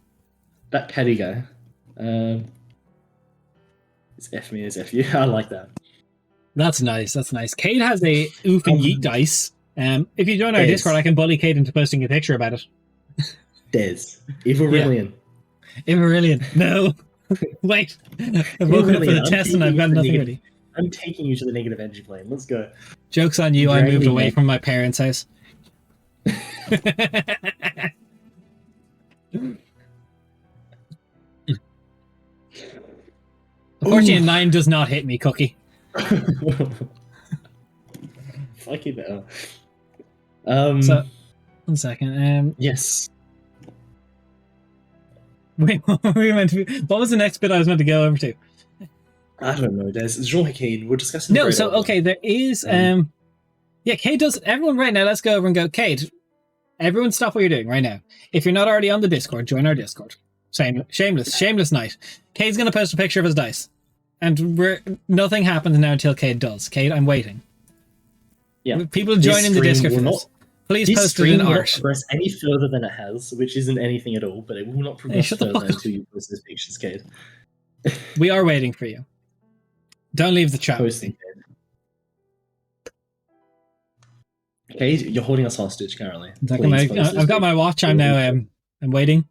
That petty guy. It's F me as F you. I like that. That's nice. Kate has a oof and yeet dice. If you join our Discord, I can bully Kate into posting a picture about it. Des. Ivarillion. Ivarillion. No. Wait. I've woken up for the test and I've got nothing ready. I'm taking you to the negative energy plane. Let's go. Joke's on you. I moved away from my parents' house. Unfortunately, 9 does not hit me, Cookie. Fuck you now. So, 1 second. Yes. Wait, what were we meant to be? What was the next bit I was meant to go over to? I don't know, Des. Jean Hakeem. We're discussing. No, so okay, there is. Yeah, Kate does. Everyone, right now, let's go over and go. Kate, everyone, stop what you're doing right now. If you're not already on the Discord, join our Discord. Shameless night. Kate's gonna post a picture of his dice, and nothing happens now until Kate does. Kate, I'm waiting. Yeah, people joining the Discord for this. Please post it in art. This stream will not progress any further than it has, which isn't anything at all. But it will not progress further until you post those pictures, Kate. We are waiting for you. Don't leave the chat. Posting. Kate, you're holding us hostage currently. I've got my watch. I'm now. I'm waiting.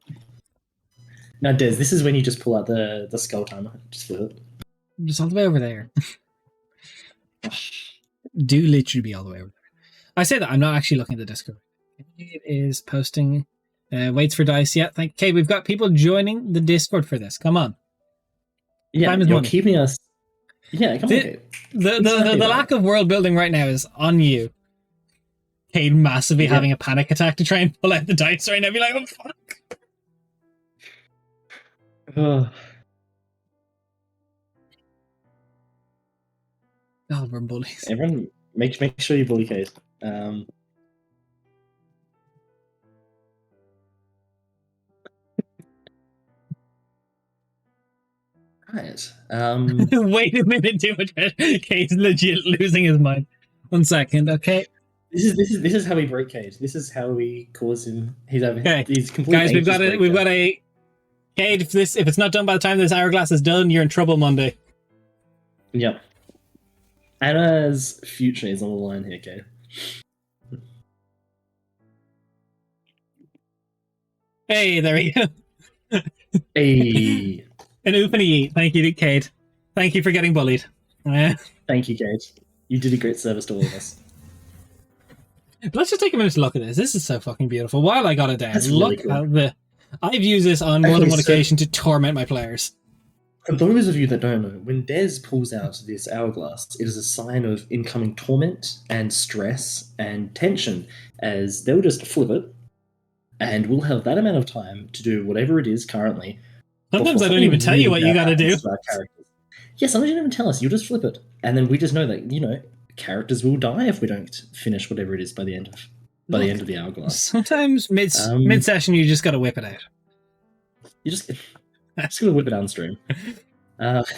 Now, Des, this is when you just pull out the skull timer. Just flip it. Just all the way over there. Do literally be all the way over there. I say that I'm not actually looking at the Discord. It is posting. Waits for dice. Yeah, Kate, we've got people joining the Discord for this. Come on. Yeah, time is you're money. Keeping us. Yeah, come on, Kate. The lack of world building right now is on you. Kate massively having a panic attack to try and pull out the dice right now. Be like, oh fuck. God, we're bullies. Everyone, make sure you bully Kate. Right. Wait a minute, too much. Kate's legit losing his mind. 1 second, okay. This is how we break Cade. This is how we cause him. Okay, he's complete. guys, we've got a. Cade, if it's not done by the time this hourglass is done, you're in trouble Monday. Yep. Anna's future is on the line here, Cade. Hey, there we go. Hey. An oop and a yeet. Thank you, Cade. Thank you for getting bullied. Thank you, Cade. You did a great service to all of us. Let's just take a minute to look at this. This is so fucking beautiful. While I got it down, That's look really cool. at the... I've used this on more than one occasion to torment my players. For those of you that don't know, when Des pulls out this hourglass, it is a sign of incoming torment and stress and tension, as they'll just flip it, and we'll have that amount of time to do whatever it is currently. Sometimes I don't even tell you what you gotta do. Yeah, sometimes you don't even tell us. You just flip it, and then we just know that, you know, characters will die if we don't finish whatever it is by the end of the end of the hourglass. Sometimes mid session you just gotta whip it out. You just gonna whip it downstream. But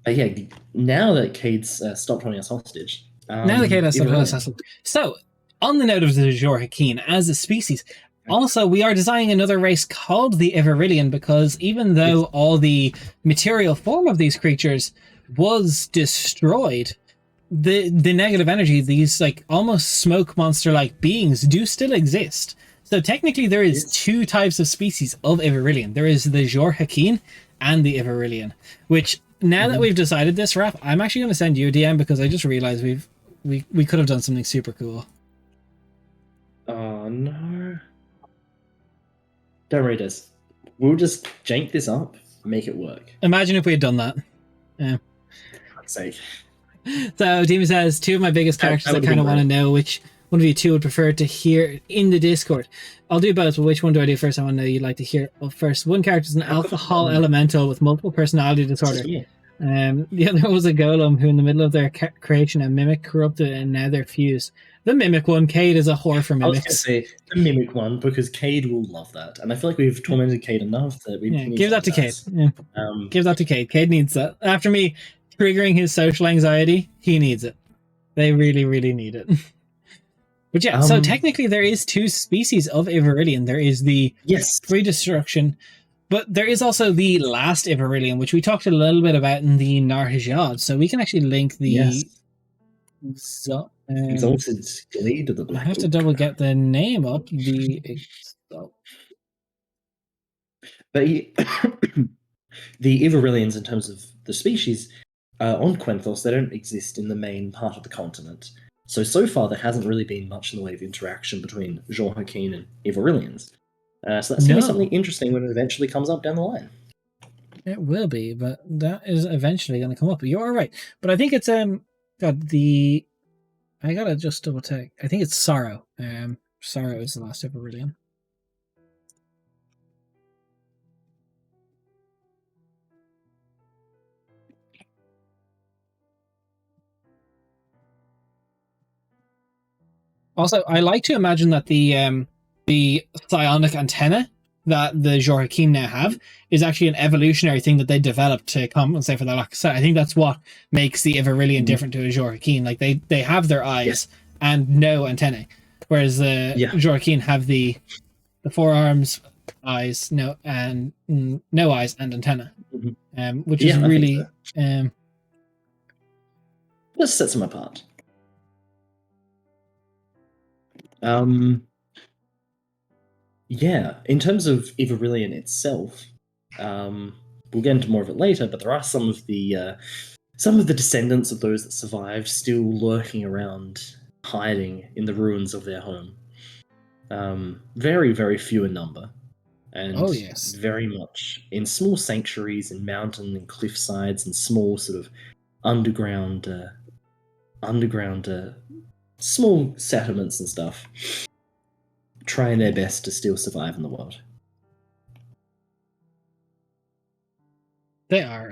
yeah, now that Cade's stopped holding us hostage. Now that Cade has stopped holding us hostage. So, on the note of the Azure Hakeem as a species, also we are designing another race called the Everillion, because even though all the material form of these creatures was destroyed, the negative energy, these like almost smoke monster like beings, do still exist. So technically there is two types of species of Everillion. There is the Azure Hakeem and the Everillion, which now that we've decided this, Raph, I'm actually going to send you a DM, because I just realized we could have done something super cool. Oh no. Don't worry, Des. We'll just jank this up, make it work. Imagine if we had done that. Yeah. For fuck's sake. So Demon says, two of my biggest characters I kind of want to know which one of you two would prefer to hear in the Discord. I'll do both, but which one do I do first? I want to know you'd like to hear first. One character is an alcohol elemental with multiple personality disorder. The other was a golem who in the middle of their creation a mimic corrupted and now they're fused. The mimic one, Cade, is a whore for mimics. I was going to say the mimic one, because Cade will love that. And I feel like we've tormented Cade enough that we give that to Cade. Yeah. Give that to Cade. Cade needs that. After me triggering his social anxiety, he needs it. They really, really need it. But yeah, so technically there is two species of Everillion. There is the free destruction, but there is also the last Everillion, which we talked a little bit about in the Narhajad. So we can actually link the Exalted Glade of the Black. I have to double get the name up. But the Everillions, in terms of the species, on Quenthos, they don't exist in the main part of the continent. So far, there hasn't really been much in the way of interaction between Azure Hakeem and Everillions. So that's going to be something interesting when it eventually comes up down the line. It will be, but that is eventually going to come up. You are right. But I think it's I gotta just double check. I think it's Sorrow. Sorrow is the last Everillion. Also, I like to imagine that the psionic antenna that the Azure Hakeem now have is actually an evolutionary thing that they developed to compensate for their lack of sight. I think that's what makes the Everillion different to Azure Hakeem. Like they have their eyes and no antennae, whereas the Azure Hakeem have the forearms, eyes, no eyes and antenna, which is really This sets them apart. Yeah, in terms of Everillion itself, we'll get into more of it later, but there are some of the descendants of those that survived still lurking around, hiding in the ruins of their home. Very, very few in number, and very much in small sanctuaries in mountain and cliff sides and small sort of underground small settlements and stuff, trying their best to still survive in the world. They are.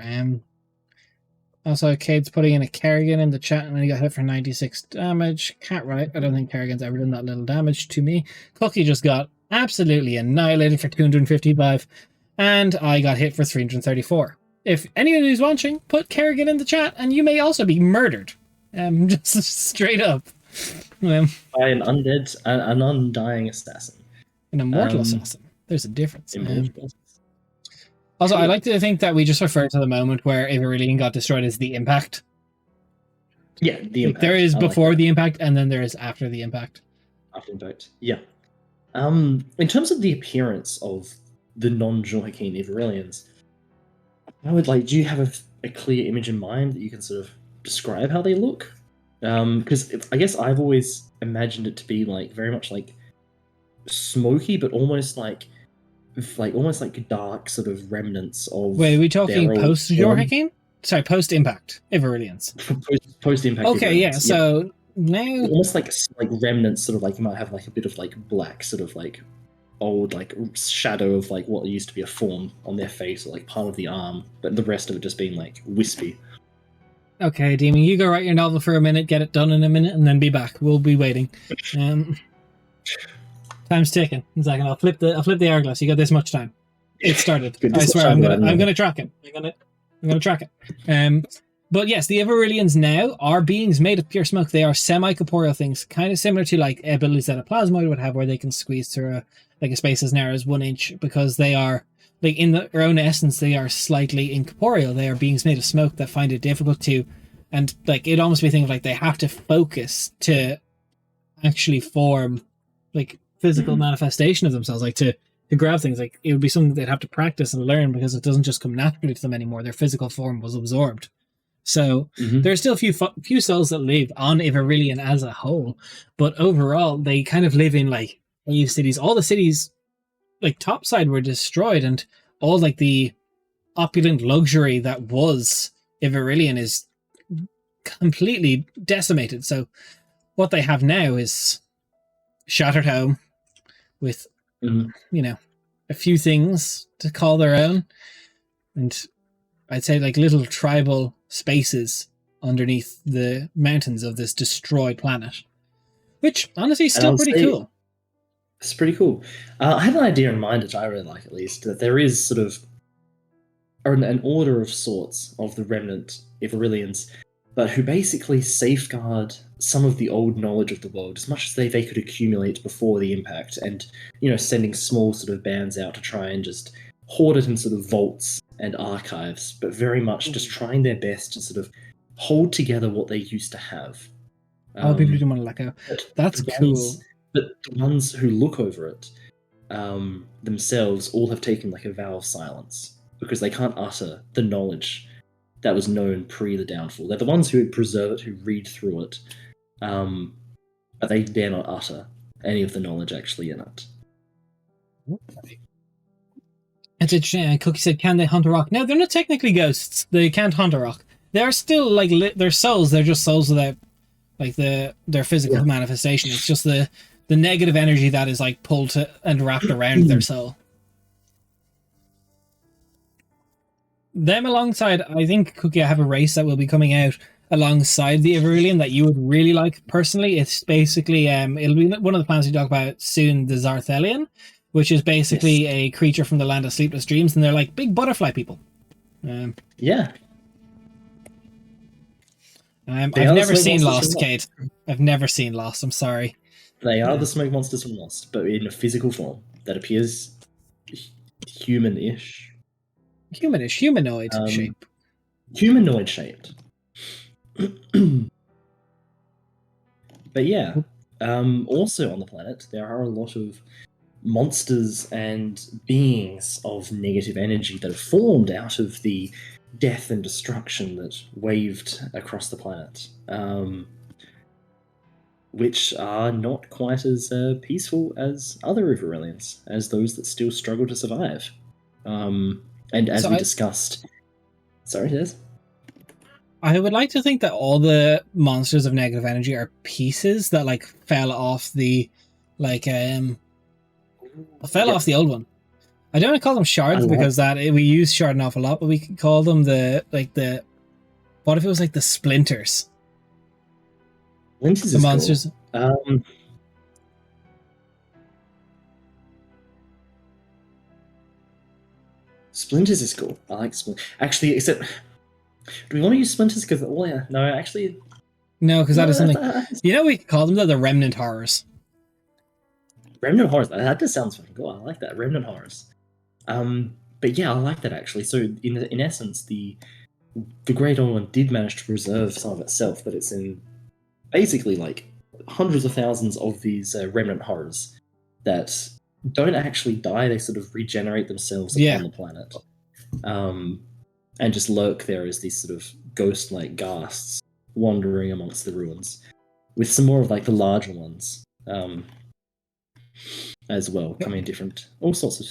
Also, Cade's putting in a Kerrigan in the chat, and then he got hit for 96 damage. Can't write. I don't think Kerrigan's ever done that little damage to me. Clucky just got absolutely annihilated for 255, and I got hit for 334. If anyone who's watching, put Kerrigan in the chat, and you may also be murdered. Just straight up. By an undying assassin. An immortal assassin. There's a difference. Immortal. Also, I like to think that we just refer to the moment where Averilian got destroyed as the impact. Yeah, the impact. There is before the impact, and then there is after the impact. After impact, yeah. In terms of the appearance of the non-Joaquin Everillians, do you have a clear image in mind that you can sort of describe how they look? Because I guess I've always imagined it to be like very much like smoky, but almost like dark sort of remnants of. Wait, are we talking post Joaquin? Sorry, post impact Everillians. Post impact. Okay, yeah. So now almost like remnants, sort of like you might have like a bit of like black, sort of like old like shadow of like what used to be a form on their face or like part of the arm, but the rest of it just being like wispy. Okay, Demon, you go write your novel for a minute, get it done in a minute, and then be back. We'll be waiting. Time's ticking. In a second, I'll flip the hourglass. You got this much time. It started. I swear, I'm gonna track it. I'm gonna track it. But yes, the Everillians now are beings made of pure smoke. They are semi-corporeal things, kind of similar to like abilities that a plasmoid would have, where they can squeeze through a space as narrow as 1 inch, because they are like in their own essence, they are slightly incorporeal. They are beings made of smoke that find it difficult to, and like it almost be things like they have to focus to actually form like physical manifestation of themselves, like to grab things. Like it would be something they'd have to practice and learn, because it doesn't just come naturally to them anymore. Their physical form was absorbed. So there are still a few souls that live on Everillian as a whole, but overall they kind of live in like cities. All the cities like topside were destroyed, and all like the opulent luxury that was Everillian is completely decimated. So what they have now is shattered home with a few things to call their own, and I'd say like little tribal spaces underneath the mountains of this destroyed planet, which honestly is still pretty cool. It's pretty cool. I had an idea in mind, which I really like, at least, that there is sort of an order of sorts of the remnant Everillians, but who basically safeguard some of the old knowledge of the world as much as they could accumulate before the impact, and sending small sort of bands out to try and just hoard it in sort of vaults and archives, but very much just trying their best to sort of hold together what they used to have. People didn't want to let go. That's cool. But the ones who look over it themselves all have taken like a vow of silence, because they can't utter the knowledge that was known pre the downfall. They're the ones who preserve it, who read through it, but they dare not utter any of the knowledge actually in it. Okay. It's interesting. Cookie said, can they hunt a rock? No, they're not technically ghosts. They can't hunt a rock. They're still like they're souls. They're just souls without like their physical manifestation. It's just the negative energy that is like pulled to and wrapped around their soul. Them alongside, I think, Cookie, I have a race that will be coming out alongside the Everillian that you would really like personally. It's basically it'll be one of the planets we talk about soon, the Zarthelian, which is basically a creature from the land of sleepless dreams, and they're like big butterfly people. Yeah. I've never seen Lost, Kate. I've never seen Lost. I'm sorry. They are the smoke monsters from Lost, but in a physical form that appears humanish. Humanoid shape. Humanoid shaped. But yeah, also on the planet, there are a lot of monsters and beings of negative energy that have formed out of the death and destruction that waved across the planet, which are not quite as peaceful as other Everillians, as those that still struggle to survive. And as we discussed... Sorry, Des? I would like to think that all the monsters of negative energy are pieces that like fell off the off the old one. I don't want to call them shards because we use shard an awful lot, but we could call them what if it was like the splinters? Splinters the monsters. Cool. Splinters is cool. I like Splinters. Actually, except, do we want to use Splinters? Because, No, because that is something. We call them the Remnant Horrors. Remnant Horrors. That just sounds fucking cool. I like that. Remnant Horrors. But yeah, I like that actually. So in essence, the Great Old One did manage to preserve some of itself, but it's in basically like hundreds of thousands of these remnant horrors that don't actually die. They sort of regenerate themselves upon the planet, and just lurk there as these sort of ghost-like ghasts wandering amongst the ruins, with some more of like the larger ones as well, coming in different, all sorts of.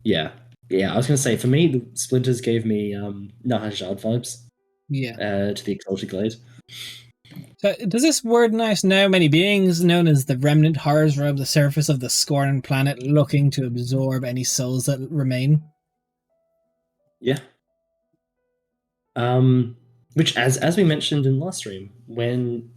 Yeah, I was going to say, for me, the Splinters gave me Nahajad vibes. Yeah. To the Exalted Glade. So, does this word now many beings known as the Remnant Horrors roam the surface of the scorned planet, looking to absorb any souls that remain? Yeah. Which, as we mentioned in last stream, when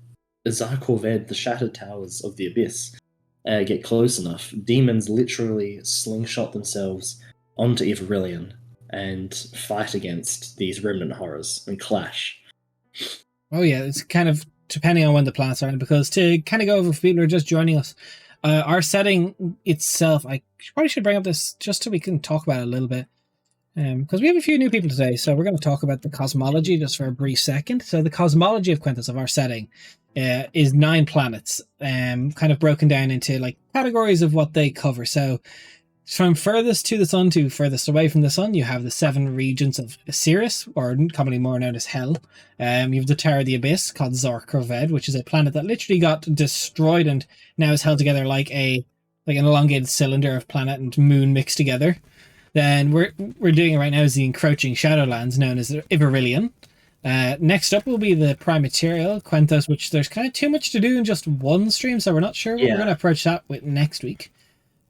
Zarkorved, the Shattered Towers of the Abyss, get close enough, demons literally slingshot themselves onto Ivarillion and fight against these remnant horrors and clash. Oh yeah, it's kind of depending on when the planets are in, because to kind of go over for people who are just joining us, our setting itself, I probably should bring up this just so we can talk about it a little bit. Because we have a few new people today, so we're going to talk about the cosmology just for a brief second. So the cosmology of Quintus, of our setting, is 9 planets, kind of broken down into like categories of what they cover. So from furthest to the sun to furthest away from the sun, you have the 7 regions of Osiris, or commonly more known as Hell. You have the Tower of the Abyss, called Zarkorved, which is a planet that literally got destroyed and now is held together like an elongated cylinder of planet and moon mixed together. Then we're doing it right now is the Encroaching Shadowlands, known as Ivarillion. Next up will be the Prime Material, Quintus, which there's kind of too much to do in just one stream, so we're not sure what we're going to approach that with next week.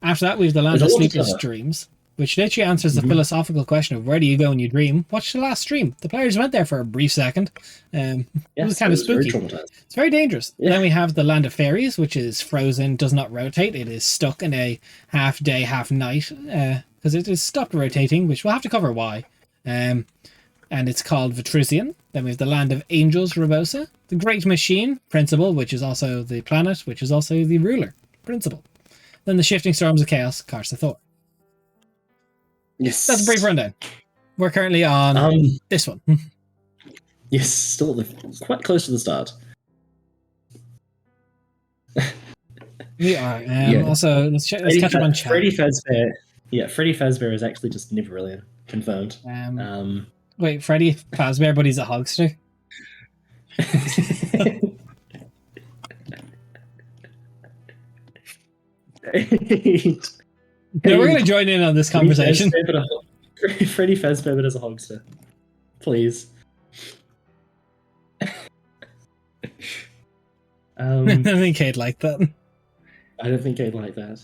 After that, we have the Land of Sleepless Dreams, which literally answers the philosophical question of where do you go when you dream. Watch the last stream. The players went there for a brief second. It was kind of spooky. It's very dangerous. Yeah. Then we have the Land of Fairies, which is frozen, does not rotate. It is stuck in a half day, half night, because it has stopped rotating, which we'll have to cover why. And it's called Vitrusian. Then we have the Land of Angels, Rebosa. The Great Machine, Principle, which is also the planet, which is also the ruler, Principle. Then the Shifting Storms of Chaos, Karsa Thor. Yes. That's a brief rundown. We're currently on this one. Yes, still quite close to the start. We are. Also, let's catch up on chat. Freddy Fazbear. Yeah, Freddy Fazbear is actually just Nivarillion. Confirmed. Wait, Freddy Fazbear, but he's a hogster? No, we're going to join in on this conversation. Freddy Fazbear as a hogster. Please. I don't think Cade liked that. I don't think Cade liked that.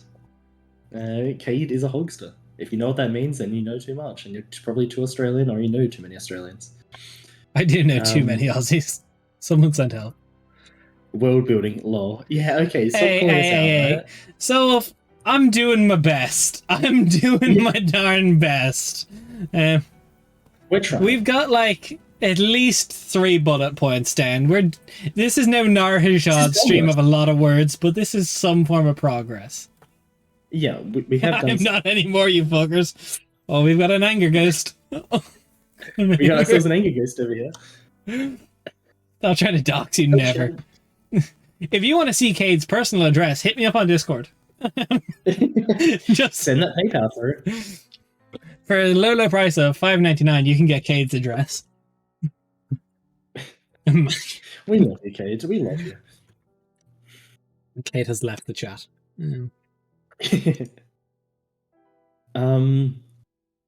Cade is a hogster. If you know what that means, then you know too much, and you're probably too Australian, or you know too many Australians. I do know too many Aussies. Someone sent help. World building, lol. Yeah, okay. Stop calling us out. Right? So I'm doing my best. I'm doing my darn best. We're trying. We've got like at least 3 bullet points down. This is now Narhajad's stream of a lot of words, but this is some form of progress. Yeah, we have done. I'm not anymore, you fuckers. Oh, we've got an anger ghost. We got ourselves an anger ghost over here. I'll try to dox you, never. If you want to see Cade's personal address, hit me up on Discord. Just send that PayPal through. For a low price of $5.99, you can get Cade's address. We love you, Cade. We love you. Cade has left the chat. Well,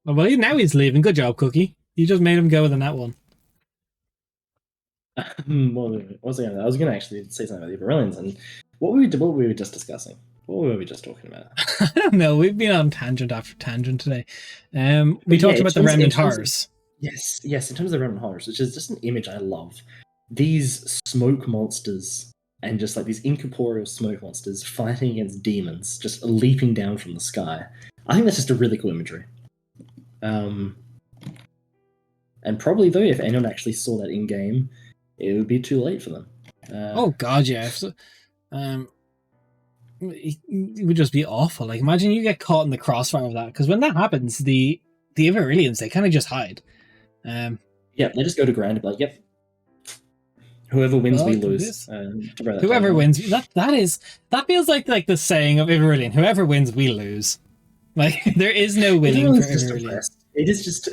now he's leaving. Good job, Cookie. You just made him go with a nat one. What was I going to actually say something about the Ivarillions, and what were we just discussing? What were we just talking about? I don't know. We've been on tangent after tangent today. We talked about the Remnant Horrors. Yes, in terms of the Remnant Horrors, which is just an image I love. These smoke monsters and just like these incorporeal smoke monsters fighting against demons, just leaping down from the sky. I think that's just a really cool imagery. And probably though, if anyone actually saw that in game, it would be too late for them. Oh god, yeah. It would just be awful. Like, imagine you get caught in the crossfire of that, because when that happens, the Ivarillians, they kind of just hide. Yeah, they just go to ground and be like, "Yep, whoever wins, we lose." Whoever wins, that feels like the saying of Ivarillion: "Whoever wins, we lose." Like, there is no winning for Ivarillion. It is just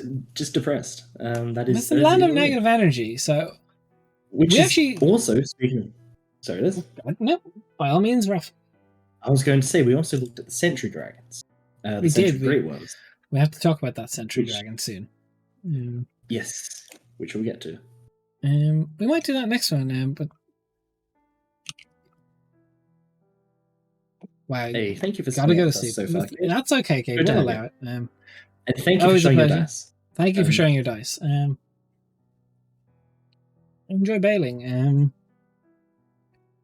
depressed. It's the land of negative energy. So, which is actually also speaking. Sorry, this. No, by all means, Ruff. I was going to say we also looked at the Sentry Dragons. We did. Great Worms. We have to talk about that Sentry Dragon soon. Yes, which we'll get to. We might do that next one. But wow, hey, thank you for gotta go to sleep. So far. That's okay, Kate. Don't allow it. And thank you for showing your dice. Thank you for showing your dice. Enjoy bailing.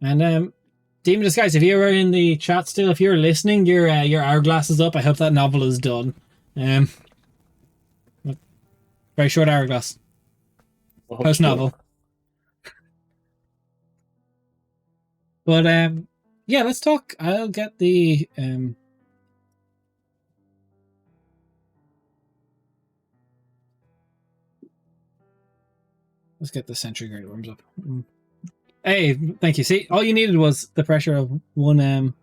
And Demon Disguise, if you're in the chat still, if you're listening, your hourglass is up. I hope that novel is done. Very short hourglass. Post novel. But yeah, let's talk. I'll get the let's get the Sentry Great Worms up. Hey, thank you. See, all you needed was the pressure of one.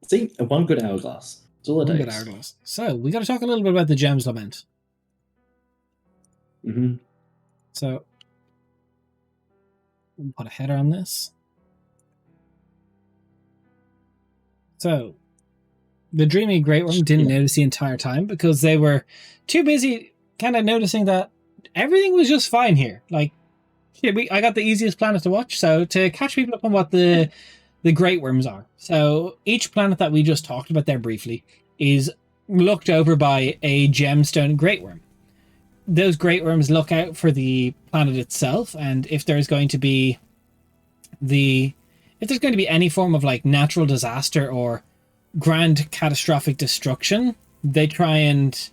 See, one good hourglass. That's all it takes. Good hourglass. So we got to talk a little bit about the Gems Lament. Mm-hmm. So we'll put a header on this. So the Dreamy Great Worm didn't notice the entire time because they were too busy kind of noticing that everything was just fine here. Like, I got the easiest planet to watch, so to catch people up on what the Great Worms are. So each planet that we just talked about there briefly is looked over by a gemstone Great Worm. Those Great Worms look out for the planet itself, and if there's going to be any form of like natural disaster or grand catastrophic destruction, they try and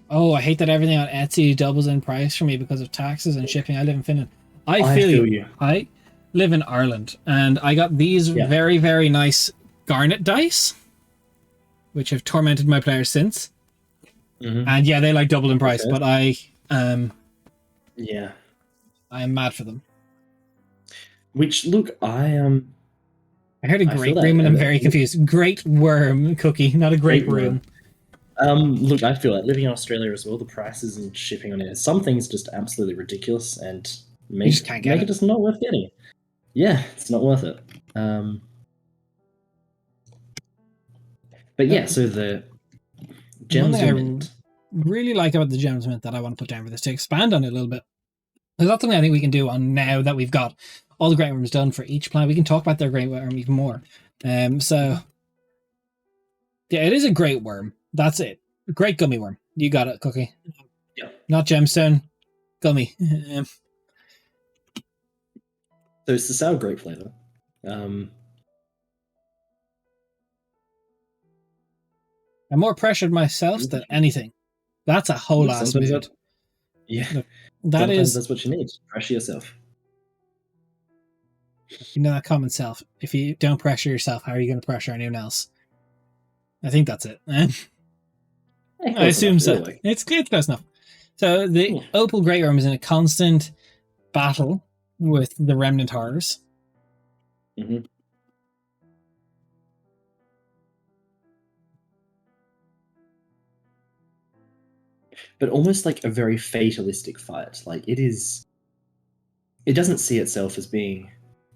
oh, I hate that everything on Etsy doubles in price for me because of taxes and shipping. I live in Finland. I feel you. I live in Ireland, and I got these very, very nice garnet dice, which have tormented my players since. Mm-hmm. And yeah, they like double in price, but I am mad for them. Which, look, I heard a great room, and I'm very confused. Great worm cookie, not a great room. Look, I feel like living in Australia as well, the prices and shipping on it, some things just absolutely ridiculous and make it just not worth getting. Yeah, it's not worth it. But yeah, so the Gems Lament. I really like about the Gems Lament that I want to put down for this to expand on it a little bit. There's that's something I think we can do on now that we've got all the Great Worms done for each planet. We can talk about their Great Worm even more. So yeah, it is a Great Worm. That's it. Great Gummy Worm. You got it, Cookie. Yeah. Not Gemstone. Gummy. So it's the sour grape flavor. I'm more pressured myself than anything. That's a whole ass mood. Yeah. That's what you need. Pressure yourself. You know that common self. If you don't pressure yourself, how are you going to pressure anyone else? I think that's it. I assume so. Really. It's close enough. So the Opal Great Worm is in a constant battle with the Remnant Horrors. Mm-hmm. But almost like a very fatalistic fight. Like it doesn't see itself as being,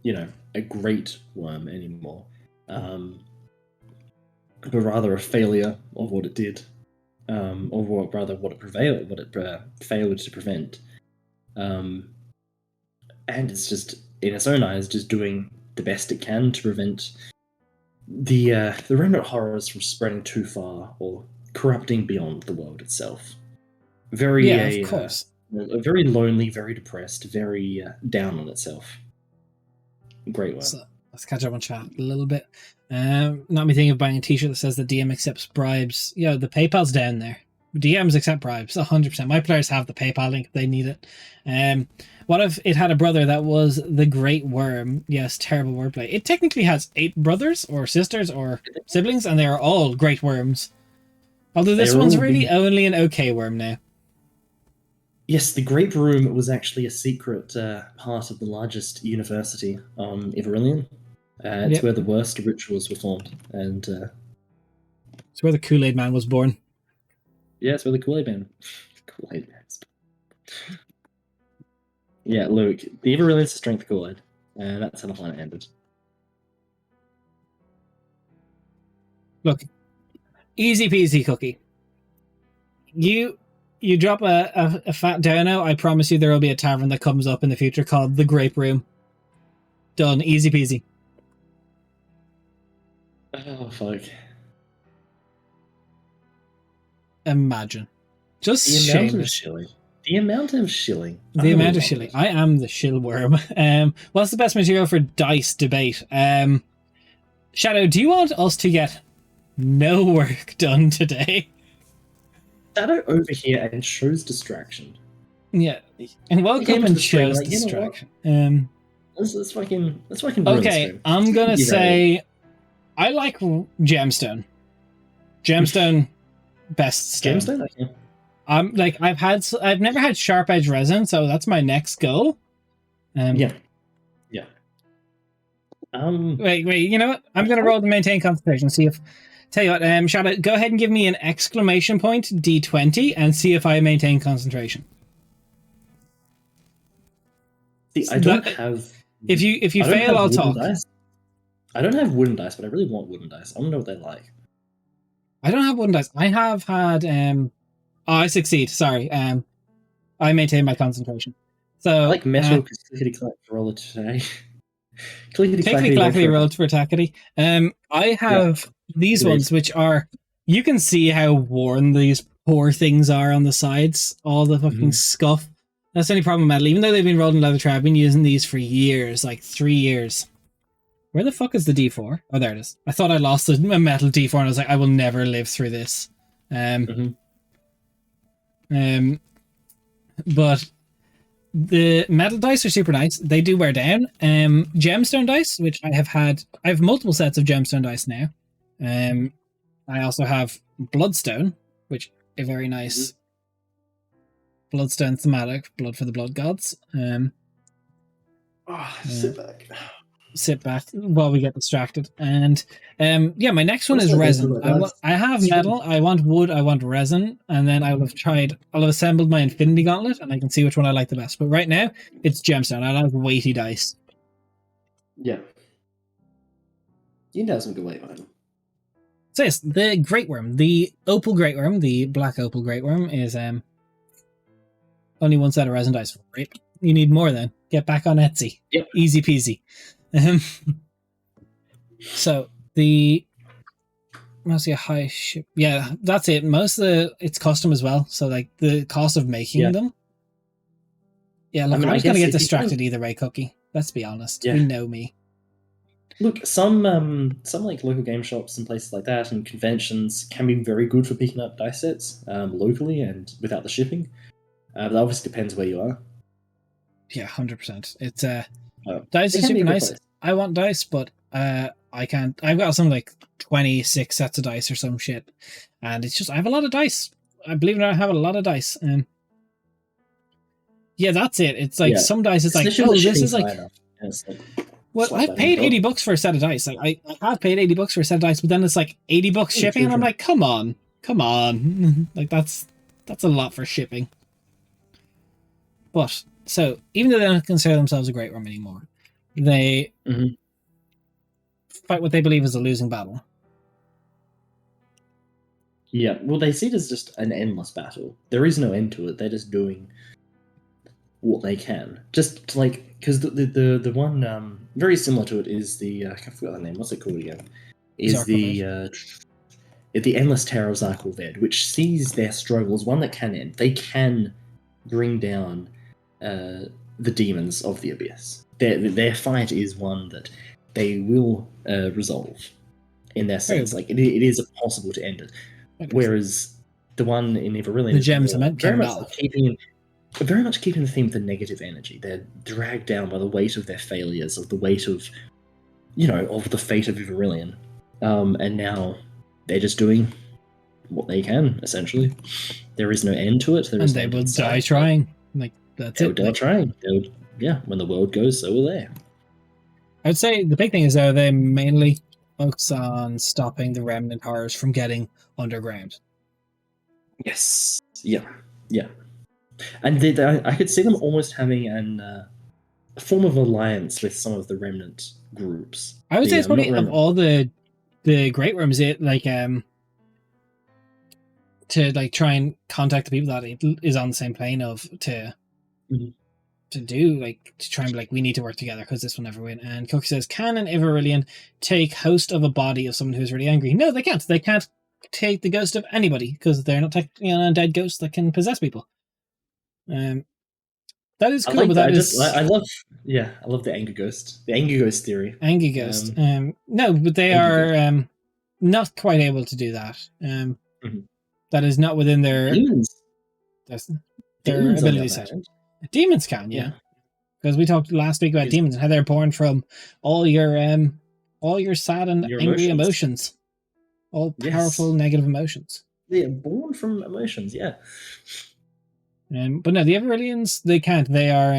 a great worm anymore. But rather a failure of what it did, or what it failed to prevent. And it's just, in its own eyes, just doing the best it can to prevent the Remnant Horrors from spreading too far or corrupting beyond the world itself. Of course. Very lonely, very depressed, very down on itself. Great worm. Let's catch up on chat a little bit. Not me thinking of buying a t-shirt that says the DM accepts bribes. Yeah, the PayPal's down there. DMs accept bribes, 100%. My players have the PayPal link if they need it. What if it had a brother that was the Great Worm? Yes, terrible wordplay. It technically has 8 brothers or sisters or siblings, and they are all Great Worms. Although this one's really only an okay worm now. Yes, the Great Room was actually a secret part of the largest university on Iverillion. It's where the worst rituals were formed, and it's where the Kool-Aid Man was born. Yeah, it's where the Kool-Aid Man. Kool-Aid Man. Yeah, Luke, the Iverillion's strength Kool-Aid, and that's how the planet ended. Look, easy peasy, Cookie. You drop a fat dono, I promise you there will be a tavern that comes up in the future called the Grape Room. Done, easy peasy. Oh, fuck. Imagine. Just the amount of shilling. The amount of shilling. The amount of shilling. I am the shill worm. What's the best material for dice debate? Shadow, do you want us to get no work done today? Shadow over here and shows distraction. Yeah, and welcome and shows distraction. Let's fucking okay, I'm gonna say I like gemstone. Gemstone, best stone. Gemstone. Okay. I've never had sharp edge resin, so that's my next goal. Yeah. Wait. You know what? I'm gonna roll to maintain concentration. See if. Tell you what, Shadow, go ahead and give me an exclamation point D20 and see if I maintain concentration. See, I don't have. If you fail, I'll talk. Dice. I don't have wooden dice, but I really want wooden dice. I want to know what they're like. I don't have wooden dice. I have had. I succeed. Sorry. I maintain my concentration. So I like metal because clickety clack roll today. Clickety clackety rolled for tackety. I have these ones which are. You can see how worn these poor things are on the sides. All the fucking scuff. That's the only problem with metal. Even though they've been rolled in leather tray, I've been using these for years, like 3 years. Where the fuck is the D4? Oh, there it is. I thought I lost a metal D4 and I was like, I will never live through this. But the metal dice are super nice. They do wear down. Gemstone dice, which I have multiple sets of gemstone dice now. I also have bloodstone, which are very nice. Bloodstone thematic, blood for the blood gods. Sit back while we get distracted. And my next one is resin. I have metal, I want wood, I want resin, and then I'll have assembled my infinity gauntlet and I can see which one I like the best. But right now it's gemstone. I like weighty dice. Yeah. You know some good weight behind them. So yes, the Great Worm, the opal Great Worm, the black opal Great Worm is only one set of resin dice. Right? You need more then. Get back on Etsy. Yep. Easy peasy. So mostly a high ship. Yeah, that's it. Most of it's custom as well. So like the cost of making them. Yeah, look, I'm just gonna get distracted either way, Cookie. Let's be honest. You know me. Look, some like local game shops and places like that and conventions can be very good for picking up dice sets locally and without the shipping. But that obviously depends where you are. Yeah, 100%. It's dice is super nice. I want dice, but I can't. I've got something like 26 sets of dice or some shit, and it's just I have a lot of dice. I believe it or not, I have a lot of dice. Yeah, that's it. It's like some dice. It's like, oh, this is like. Well, I paid $80 for a set of dice. Like I have paid $80 for a set of dice, but then it's like $80 shipping, and I'm like, come on, like that's a lot for shipping. But so even though they don't consider themselves a Great Worm anymore, they fight what they believe is a losing battle. Yeah, well, they see it as just an endless battle. There is no end to it. They're just doing what they can. Just like because the one very similar to it is the I forgot the name. What's it called again? Is the Endless Terror of Zarkul Ved, which sees their struggles one that can end. They can bring down the demons of the abyss. Their fight is one that they will resolve in their sense. Like it is possible to end it. Whereas the one in Everillion, the gems meant very much off. very much keeping the theme of the negative energy. They're dragged down by the weight of their failures, of the weight of, of the fate of Everillion. And now they're just doing what they can, essentially. There is no end to it. And they will die trying. Like, that's it. They'll die trying. When the world goes, so will they. I'd say the big thing is, though, they mainly focus on stopping the remnant horrors from getting underground. Yes. Yeah. And I could see them almost having a form of alliance with some of the remnant groups. I would say it's probably of all the Great Worms, to like try and contact the people that is on the same plane of to try and be like, we need to work together because this will never win. And Cook says, can an Everillion take host of a body of someone who's really angry? No, they can't. They can't take the ghost of anybody because they're not technically an undead ghost that can possess people. That is cool. I love the anger ghost. The anger ghost theory. Anger ghost. No, but they are not quite able to do that. That is not within their ability set. Demons can, yeah. Because we talked last week about demons and how they're born from all your sad and angry emotions. All powerful negative emotions. They're born from emotions, yeah. But no, the Everillions, they can't. They are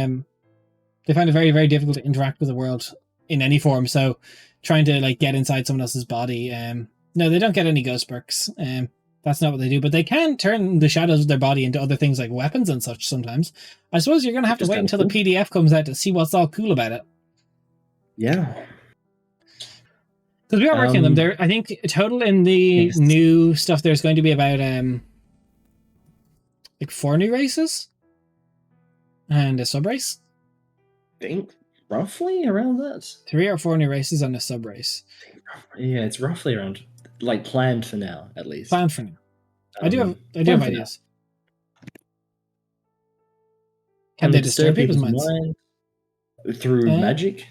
they find it very, very difficult to interact with the world in any form. So trying to like get inside someone else's body, no, they don't get any ghost perks. That's not what they do, but they can turn the shadows of their body into other things like weapons and such sometimes. I suppose you're going to have to wait until the PDF comes out to see what's all cool about it. Yeah. Because we are working on them. There, I think total in the new stuff, there's going to be about like 4 new races and a sub race. I think roughly around that. 3 or 4 new races and a sub race. Yeah, it's roughly around. Like planned for now, at least. Planned for now. I do have ideas. Can they disturb people's minds? Through magic?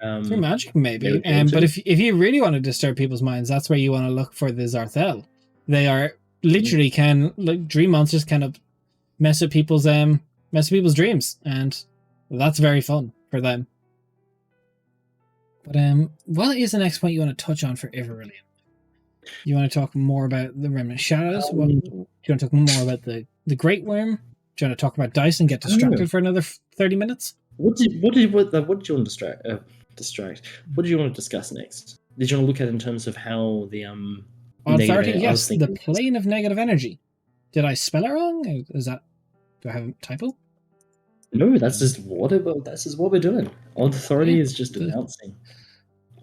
Through magic, maybe. But if you really want to disturb people's minds, that's where you want to look for the Zarthel. They are literally dream monsters can mess with people's dreams, and that's very fun for them. But what is the next point you want to touch on for Everillion? You want to talk more about the Remnant Shadows? Do you want to talk more about the Great Worm? Do you want to talk about dice and get distracted for another 30 minutes? What did you want to distract? What did you want to discuss next? Did you want to look at in terms of how the authority? Yes, the plane of negative energy. Did I spell it wrong? Do I have a typo? No, that's just what we're doing. Authority is just announcing.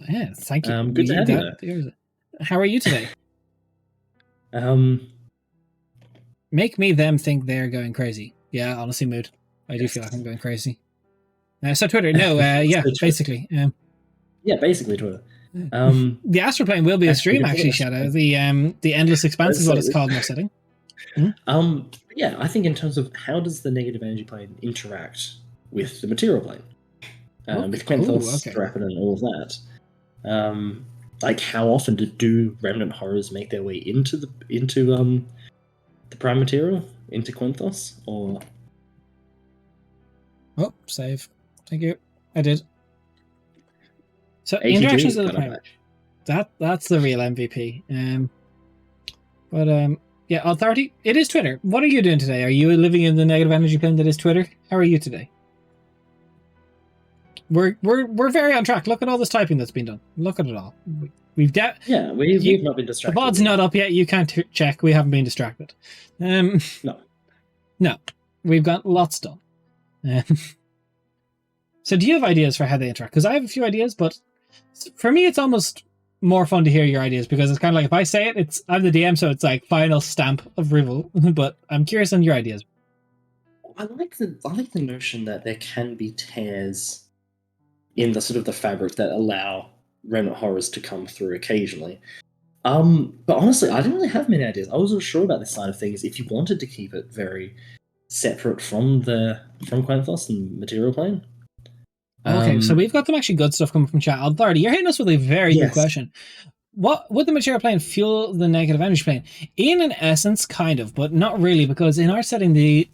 Yeah, thank you. Good to have you. How are you today? Make me them think they're going crazy. Yeah, honestly, mood. I do feel like I'm going crazy. So Twitter, no, basically. Yeah, basically Twitter. The Astroplane will be a stream, actually, Shadow. The Endless Expanse is what it's called in our setting. Yeah, I think in terms of how does the negative energy plane interact with the material plane, with Quenthos, Drappin, and all of that. Like, how often do remnant horrors make their way into the prime material, into Quenthos, or? Oh, save. Thank you. I did. So interactions of the prime. That's the real MVP. Yeah, Authority. It is Twitter. What are you doing today? Are you living in the negative energy plane that is Twitter? How are you today? We're very on track. Look at all this typing that's been done. Look at it all. We've not been distracted. The VOD's not up yet. You can't check. We haven't been distracted. No. We've got lots done. So do you have ideas for how they interact? Because I have a few ideas, but for me, it's almost more fun to hear your ideas because it's kind of like if I say it, I'm the DM, so it's like final stamp of Rivel. But I'm curious on your ideas. I like the notion that there can be tears in the sort of the fabric that allow remnant horrors to come through occasionally. But honestly, I didn't really have many ideas. I wasn't sure about this side of things. If you wanted to keep it very separate from Quenthos and material plane, Okay, so we've got some actually good stuff coming from chat. Authority, you're hitting us with a very good question. What would the material plane fuel the negative energy plane? In an essence, kind of, but not really, because in our setting, the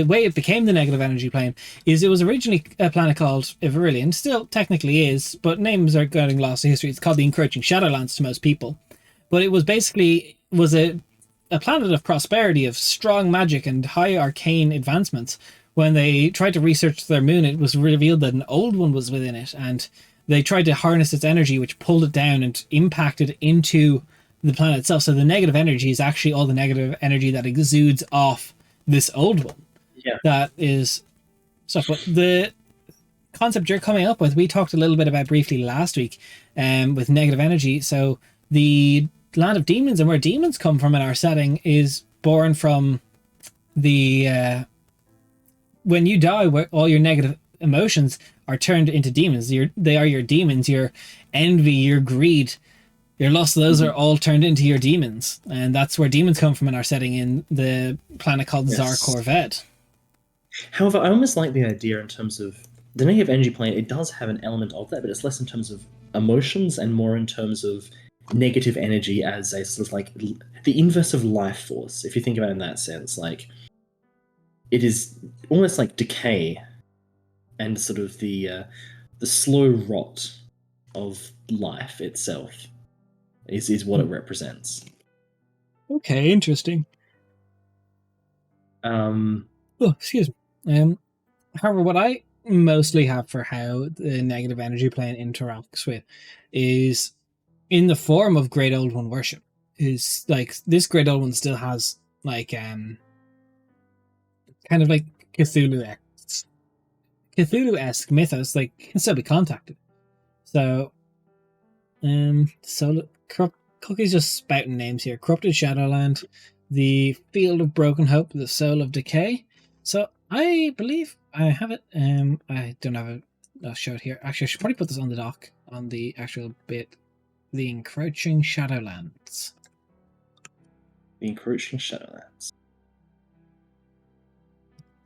way it became the negative energy plane is it was originally a planet called Iverillion, still technically is, but names are getting lost in history. It's called the Encroaching Shadowlands to most people, but it was basically a planet of prosperity, of strong magic and high arcane advancements. When they tried to research their moon, it was revealed that an old one was within it, and they tried to harness its energy, which pulled it down and impacted into the planet itself. So the negative energy is actually all the negative energy that exudes off this old one. Yeah. That is stuff. But the concept you're coming up with, we talked a little bit about briefly last week, with negative energy. So the land of demons and where demons come from in our setting is born from the when you die, where all your negative emotions are turned into demons. They are your demons. Your envy, your greed, your lust, those are all turned into your demons. And that's where demons come from in our setting in the planet called Zar Corvette. However, I almost like the idea in terms of the negative energy plane. It does have an element of that, but it's less in terms of emotions and more in terms of negative energy as a sort of like the inverse of life force. If you think about it in that sense, like it is almost like decay and sort of the slow rot of life itself is what it represents. Okay, interesting. Oh, excuse me. However, what I mostly have for how the negative energy plane interacts with is in the form of Great Old One worship. Is like this Great Old One still has like kind of like Cthulhu-esque mythos, like can still be contacted. So Cookie's just spouting names here. Corrupted Shadowland, the Field of Broken Hope, the Soul of Decay. So I believe I have it. I don't have it. I'll show it here. Actually, I should probably put this on the dock on the actual bit. The Encroaching Shadowlands. The Encroaching Shadowlands.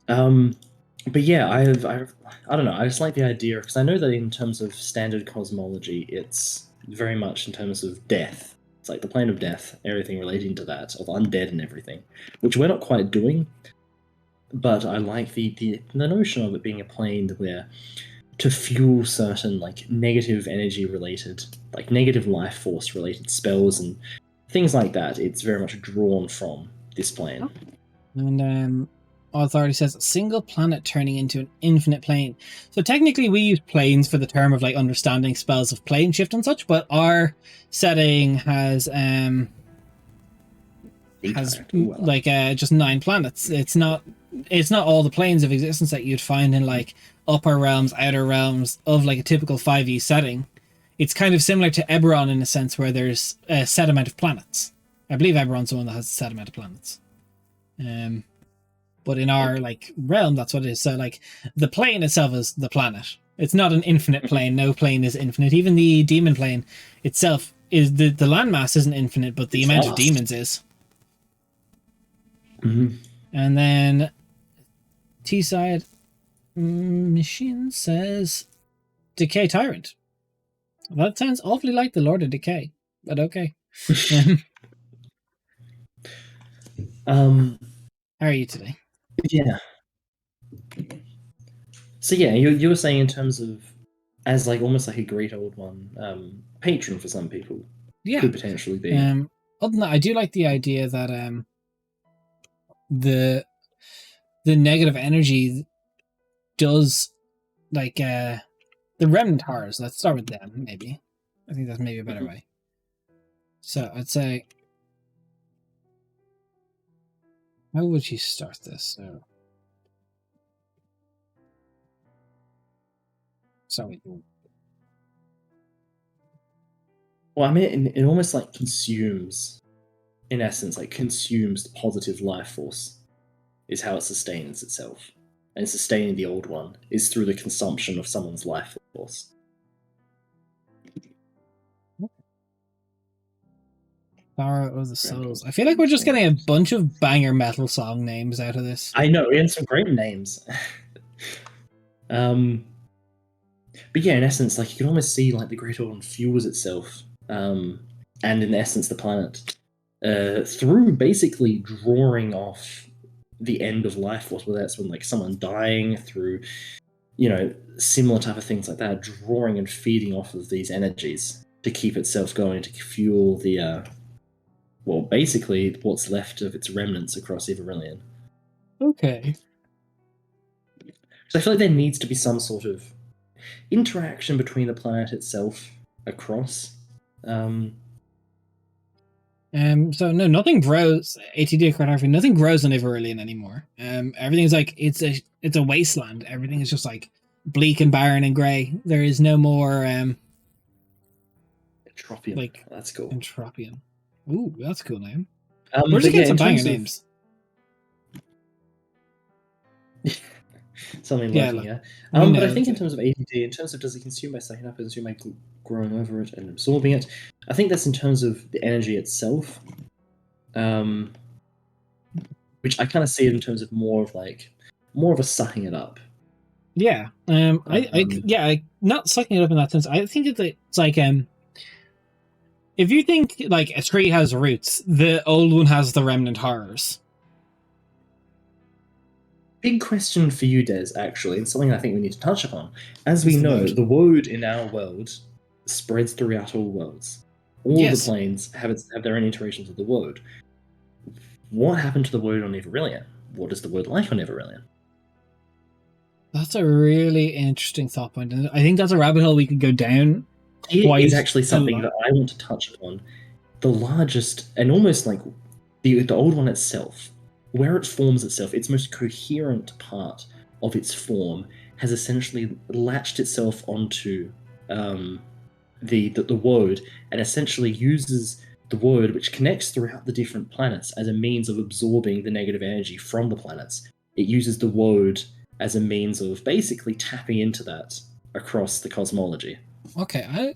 But yeah, I don't know. I just like the idea because I know that in terms of standard cosmology, it's very much in terms of death. It's like the plane of death, everything relating to that, of undead and everything, which we're not quite doing. But I like the notion of it being a plane where to fuel certain like negative energy related, like negative life force related spells and things like that. It's very much drawn from this plane. And Authority says a single planet turning into an infinite plane. So technically we use planes for the term of like understanding spells of plane shift and such, but our setting has just 9 planets. It's not all the planes of existence that you'd find in like upper realms, outer realms of like a typical 5e setting. It's kind of similar to Eberron in a sense where there's a set amount of planets. I believe Eberron's the one that has a set amount of planets. But in our like realm, that's what it is. So like the plane itself is the planet. It's not an infinite plane. No plane is infinite. Even the demon plane itself is the landmass isn't infinite, but the amount of demons is. Mm-hmm. And then T-side machine says Decay Tyrant. Well, that sounds awfully like the Lord of Decay, but okay. How are you today? Yeah. So yeah, you were saying in terms of as like almost like a Great Old One patron for some people. Yeah, could potentially be. Other than that, I do like the idea that the negative energy does like the remnant horrors. Let's start with them. Maybe I think that's maybe a better way. So I'd say, how would you start this? So, sorry. Well, I mean, it almost like consumes, in essence, like consumes the positive life force, is how it sustains itself. And sustaining the old one is through the consumption of someone's life force. Power of the Souls. I feel like we're just getting a bunch of banger metal song names out of this. I know, and some great names. But yeah, in essence, like you can almost see like the Great Order fuels itself, and in essence the planet, through basically drawing off the end of life force, whether that's when like someone dying, through similar type of things like that, drawing and feeding off of these energies to keep itself going, to fuel the basically what's left of its remnants across Everillion. Okay. So I feel like there needs to be some sort of interaction between the planet itself across. So no, nothing grows. ATD cartography, nothing grows on Everillion anymore. Everything's like it's a wasteland. Everything is just like bleak and barren and grey. There is no more Entropium. Like that's cool. Entropium. Ooh, that's a cool name. We're just getting some banger names. Something lurking, yeah. But I think in terms of ADD, in terms of does it consume by sucking up, consume by growing over it and absorbing it, I think that's in terms of the energy itself. Which I kind of see it in terms of more of a sucking it up. Yeah. I not sucking it up in that sense. I think it's like if you think like a tree has roots, the old one has the remnant horrors. Big question for you, Des, actually, and something I think we need to touch upon. As we know, the woad in our world spreads throughout all worlds. All the planes have their own iterations of the woad. What happened to the woad on Everillion? What is the woad like on Everillion? That's a really interesting thought point, and I think that's a rabbit hole we could go down. It is actually something that I want to touch upon. The largest, and almost like the old one itself, where it forms itself, its most coherent part of its form has essentially latched itself onto the woad, and essentially uses the woad, which connects throughout the different planets, as a means of absorbing the negative energy from the planets. It uses the woad as a means of basically tapping into that across the cosmology. Okay,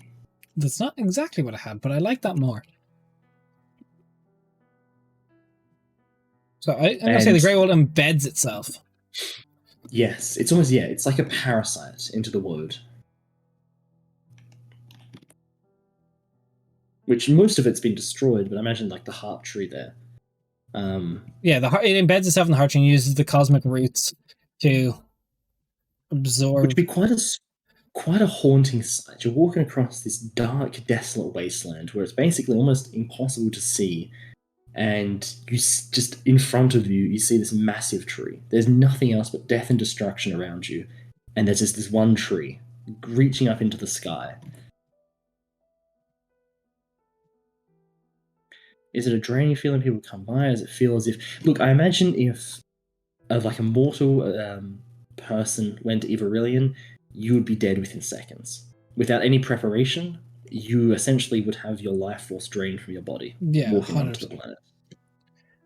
that's not exactly what I had, but I like that more. So I'm going to say the Grey World embeds itself. Yes, it's almost, it's like a parasite into the woad. Which most of it's been destroyed, but I imagine like the heart tree there. It embeds itself in the heart tree and uses the cosmic roots to absorb. Which would be quite a haunting sight. You're walking across this dark, desolate wasteland where it's basically almost impossible to see, and you just in front of you see this massive tree. There's nothing else but death and destruction around you, and there's just this one tree reaching up into the sky. Is it a draining feeling people come by? Does it feel as if... Look, I imagine if like a mortal person went to Everillion, you would be dead within seconds. Without any preparation, you essentially would have your life force drained from your body. Yeah, walking onto the planet.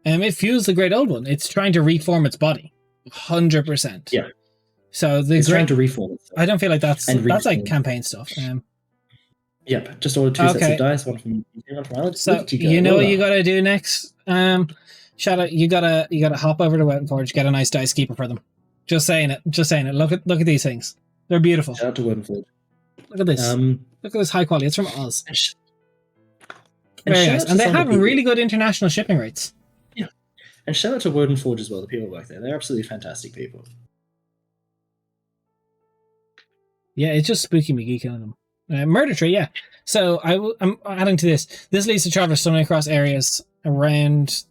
It fuels the Great Old One. It's trying to reform its body. 100%. Yeah. So it's trying to reform itself. I don't feel like that's like campaign stuff. Yep, just ordered 2 sets of dice, one from Alex. So what you gotta do next? Shadow, you gotta hop over to Wet Forge, get a nice dice keeper for them. Just saying it. Look at these things. They're beautiful. Shout out to Wet Forge. Look at this. Look at this high quality. It's from Oz. Very nice. And they have really good international shipping rates. Yeah. And shout out to Woden Forge as well, the people who work there. They're absolutely fantastic people. Yeah, it's just spooky McGee killing them. Murder Tree, yeah. So I'm adding to this. This leads to traverse stunning across areas around...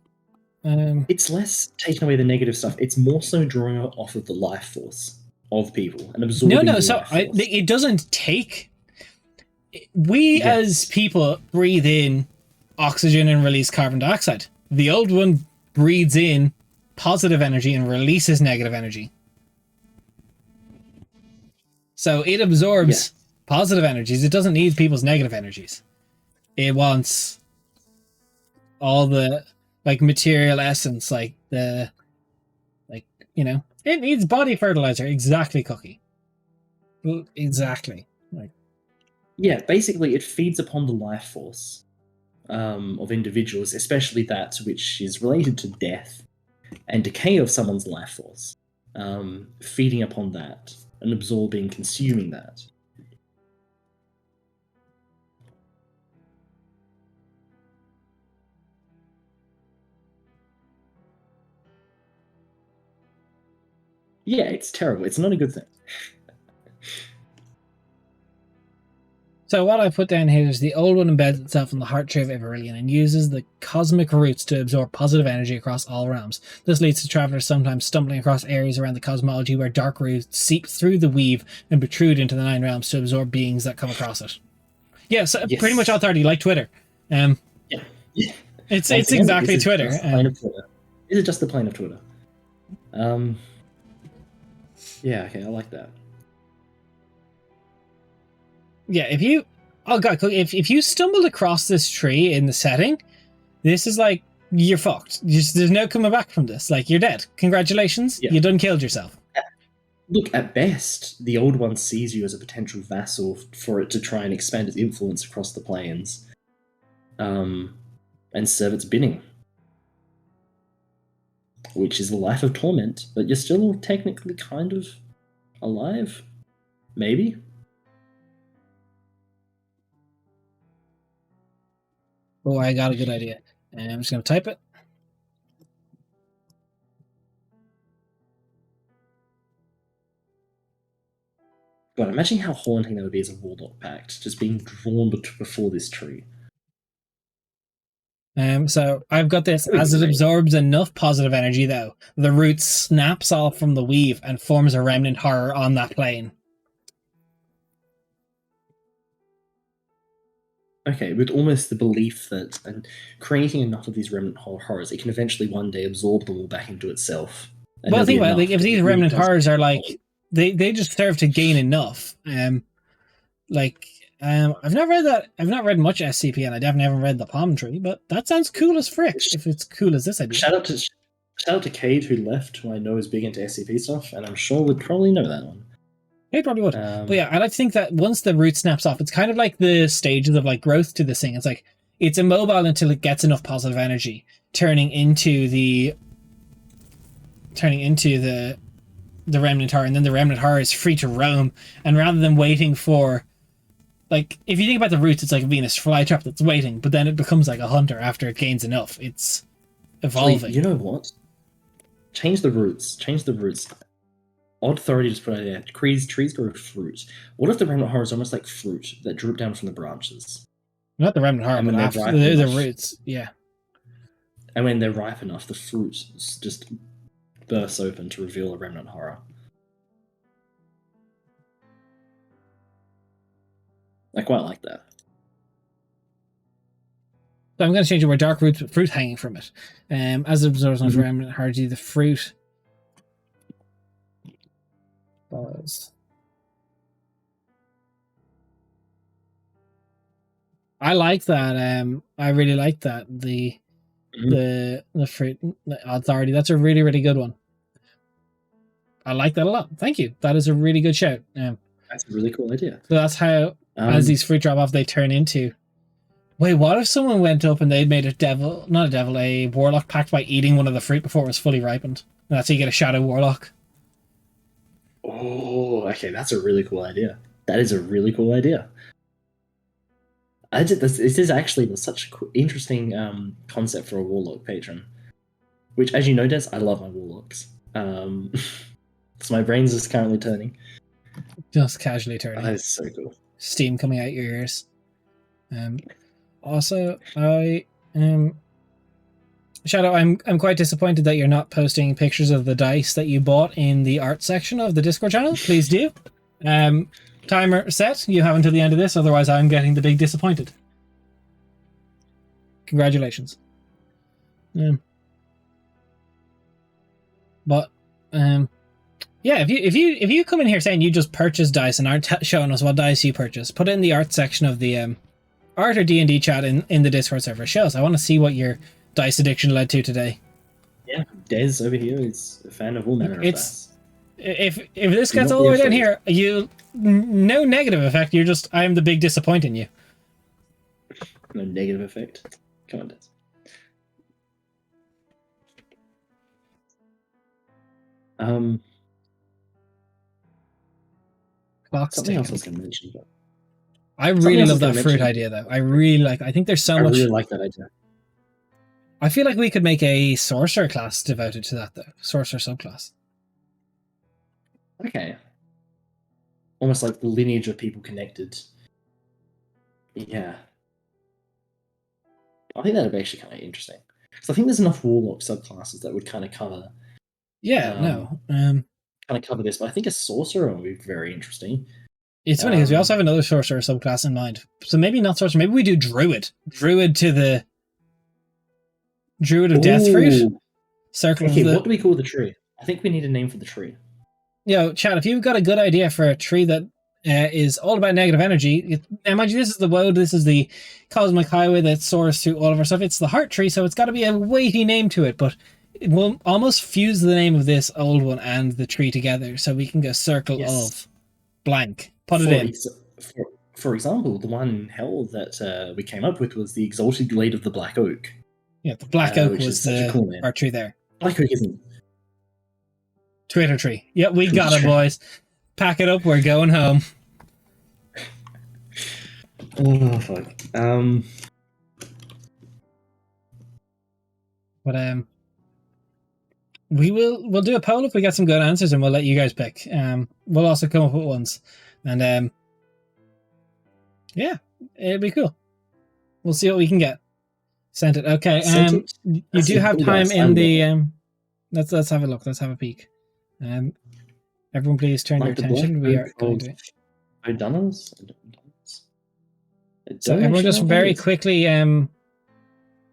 it's less taking away the negative stuff. It's more so drawing off of the life force of people and absorbing it doesn't take... We as people breathe in oxygen and release carbon dioxide. The old one breathes in positive energy and releases negative energy. So it absorbs positive energies. It doesn't need people's negative energies. It wants all the material essence, it needs body fertilizer. Exactly, Cookie. Exactly. Basically it feeds upon the life force of individuals, especially that which is related to death and decay of someone's life force. Feeding upon that and absorbing, consuming that. Yeah, it's terrible. It's not a good thing. So what I put down here is the old one embeds itself in the heart tree of Iberillion and uses the cosmic roots to absorb positive energy across all realms. This leads to travelers sometimes stumbling across areas around the cosmology where dark roots seep through the weave and protrude into the 9 realms to absorb beings that come across it. Yeah, so Yes. pretty much Authority, like Twitter. Yeah. It's exactly Twitter. This is just the plane of Twitter. Yeah, okay, I like that. Yeah, if you stumbled across this tree in the setting, this is like, you're fucked. There's no coming back from this. Like, you're dead. Congratulations, you done killed yourself. Look, at best, the Old One sees you as a potential vassal for it to try and expand its influence across the planes, and serve its bidding, which is the life of torment. But you're still technically kind of alive, maybe. Oh, I got a good idea. And I'm just going to type it. God, imagine how haunting that would be as a Warlock Pact, just being drawn before this tree. So I've got this. As it absorbs enough positive energy, though, the root snaps off from the weave and forms a remnant horror on that plane. Okay, with almost the belief that and creating enough of these remnant horrors, it can eventually one day absorb them all back into itself. Well, think about it. Like, if these remnant horrors are like, they just serve to gain enough. I've not read that. I've not read much SCP, and I definitely haven't read the Palm Tree. But that sounds cool as frick. If it's cool as this idea. Shout out to Cade, who left, who I know is big into SCP stuff, and I'm sure would probably know that one. It probably would. But yeah, I like to think that once the root snaps off, it's kind of like the stages of like growth to this thing. It's like it's immobile until it gets enough positive energy, turning into the remnant horror, and then the remnant horror is free to roam. And rather than waiting for, like, if you think about the roots, it's like a Venus flytrap that's waiting, but then it becomes like a hunter after it gains enough. It's evolving. Actually, you know what? Change the roots. Odd Authority just put out there. Trees grow fruit. What if the remnant horror is almost like fruit that droop down from the branches? Not the remnant horror, but after the roots. Yeah. And when they're ripe enough, the fruit just bursts open to reveal a remnant horror. I quite like that. So I'm going to change it where dark fruit hanging from it. As it absorbs enough remnant horror, the fruit. I like that. I really like that. The fruit authority. That's a really, really good one. I like that a lot. Thank you. That is a really good shout. That's a really cool idea. So that's how, as these fruit drop off, they turn into. Wait, what if someone went up and they'd made a warlock pact by eating one of the fruit before it was fully ripened? And that's how you get a shadow warlock. Oh, okay, that's a really cool idea. That is a really cool idea. This is actually such an interesting concept for a warlock patron. Which, as you know, Des, I love my warlocks. So my brain's just currently turning. Just casually turning. That is so cool. Steam coming out your ears. Also, Shadow, I'm quite disappointed that you're not posting pictures of the dice that you bought in the art section of the Discord channel. Please do. Timer set. You have until the end of this, otherwise I'm getting the big disappointed. Congratulations. But yeah, if you come in here saying you just purchased dice and aren't showing us what dice you purchased, put it in the art section of the art or D&D chat in the Discord server. Show us. I want to see what your dice addiction led to today. Yeah, Des over here is a fan of all manner of dice. If this gets all the way down here, no negative effect. You're just, I am the big disappoint in you. No negative effect. Come on, Des. Something else I was going to mention. But I really love that fruit idea, though. I think there's so much. I really like that idea. I feel like we could make a sorcerer class devoted to that, though. Sorcerer subclass. Okay. Almost like the lineage of people connected. Yeah. I think that'd be actually kind of interesting. Because I think there's enough warlock subclasses that would kind of cover. Yeah, kind of cover this, but I think a sorcerer would be very interesting. It's funny because we also have another sorcerer subclass in mind. So maybe not sorcerer. Maybe we do druid. Druid of Death Fruit. Circle. Okay, what do we call the tree? I think we need a name for the tree. Chad, if you've got a good idea for a tree that is all about negative energy, mind you, this is the woad, this is the cosmic highway that soars through all of our stuff. It's the heart tree, so it's got to be a weighty name to it, but it will almost fuse the name of this old one and the tree together, so we can go circle of blank. Put it in. For example, the one in hell that we came up with was the Exalted Glade of the Black Oak. Yeah, the Black Oak was the cool heart tree there. Black Oak isn't. Twitter tree. Yep, we got it, boys. Pack it up, we're going home. Oh, fuck. But we'll do a poll if we get some good answers, and we'll let you guys pick. We'll also come up with ones, and yeah, it'll be cool. We'll see what we can get. Sent it. Okay. You do have time in the let's have a look. Let's have a peek. Everyone, please turn your attention. We are going to. So everyone, just very quickly.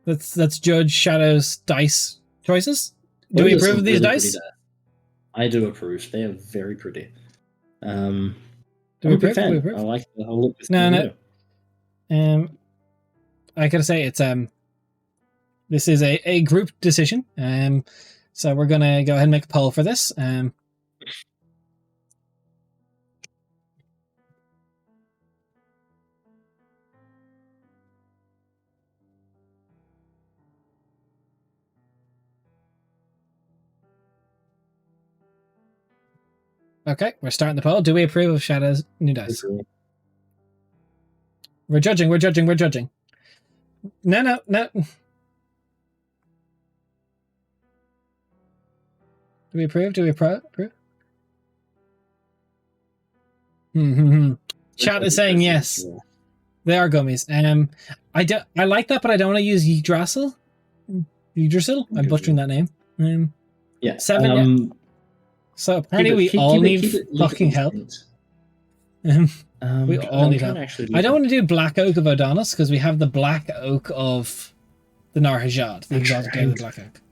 Let's judge Shadow's dice choices. Do we approve of these dice? I do approve. They are very pretty. Do we approve? I like the whole look. No. I gotta say it's this is a group decision. So we're gonna go ahead and make a poll for this. Okay, we're starting the poll. Do we approve of Shadow's new dice? We're judging. No. Do we approve? Approve? Chat is saying yes. They are gummies. I like that, but I don't want to use Yggdrasil. I'm butchering that name. Yeah. 7. So apparently we all need fucking help. We all need help. I don't want to do Black Oak of Odonis because we have the Black Oak of the Narhajad, the exotic of the Black Oak.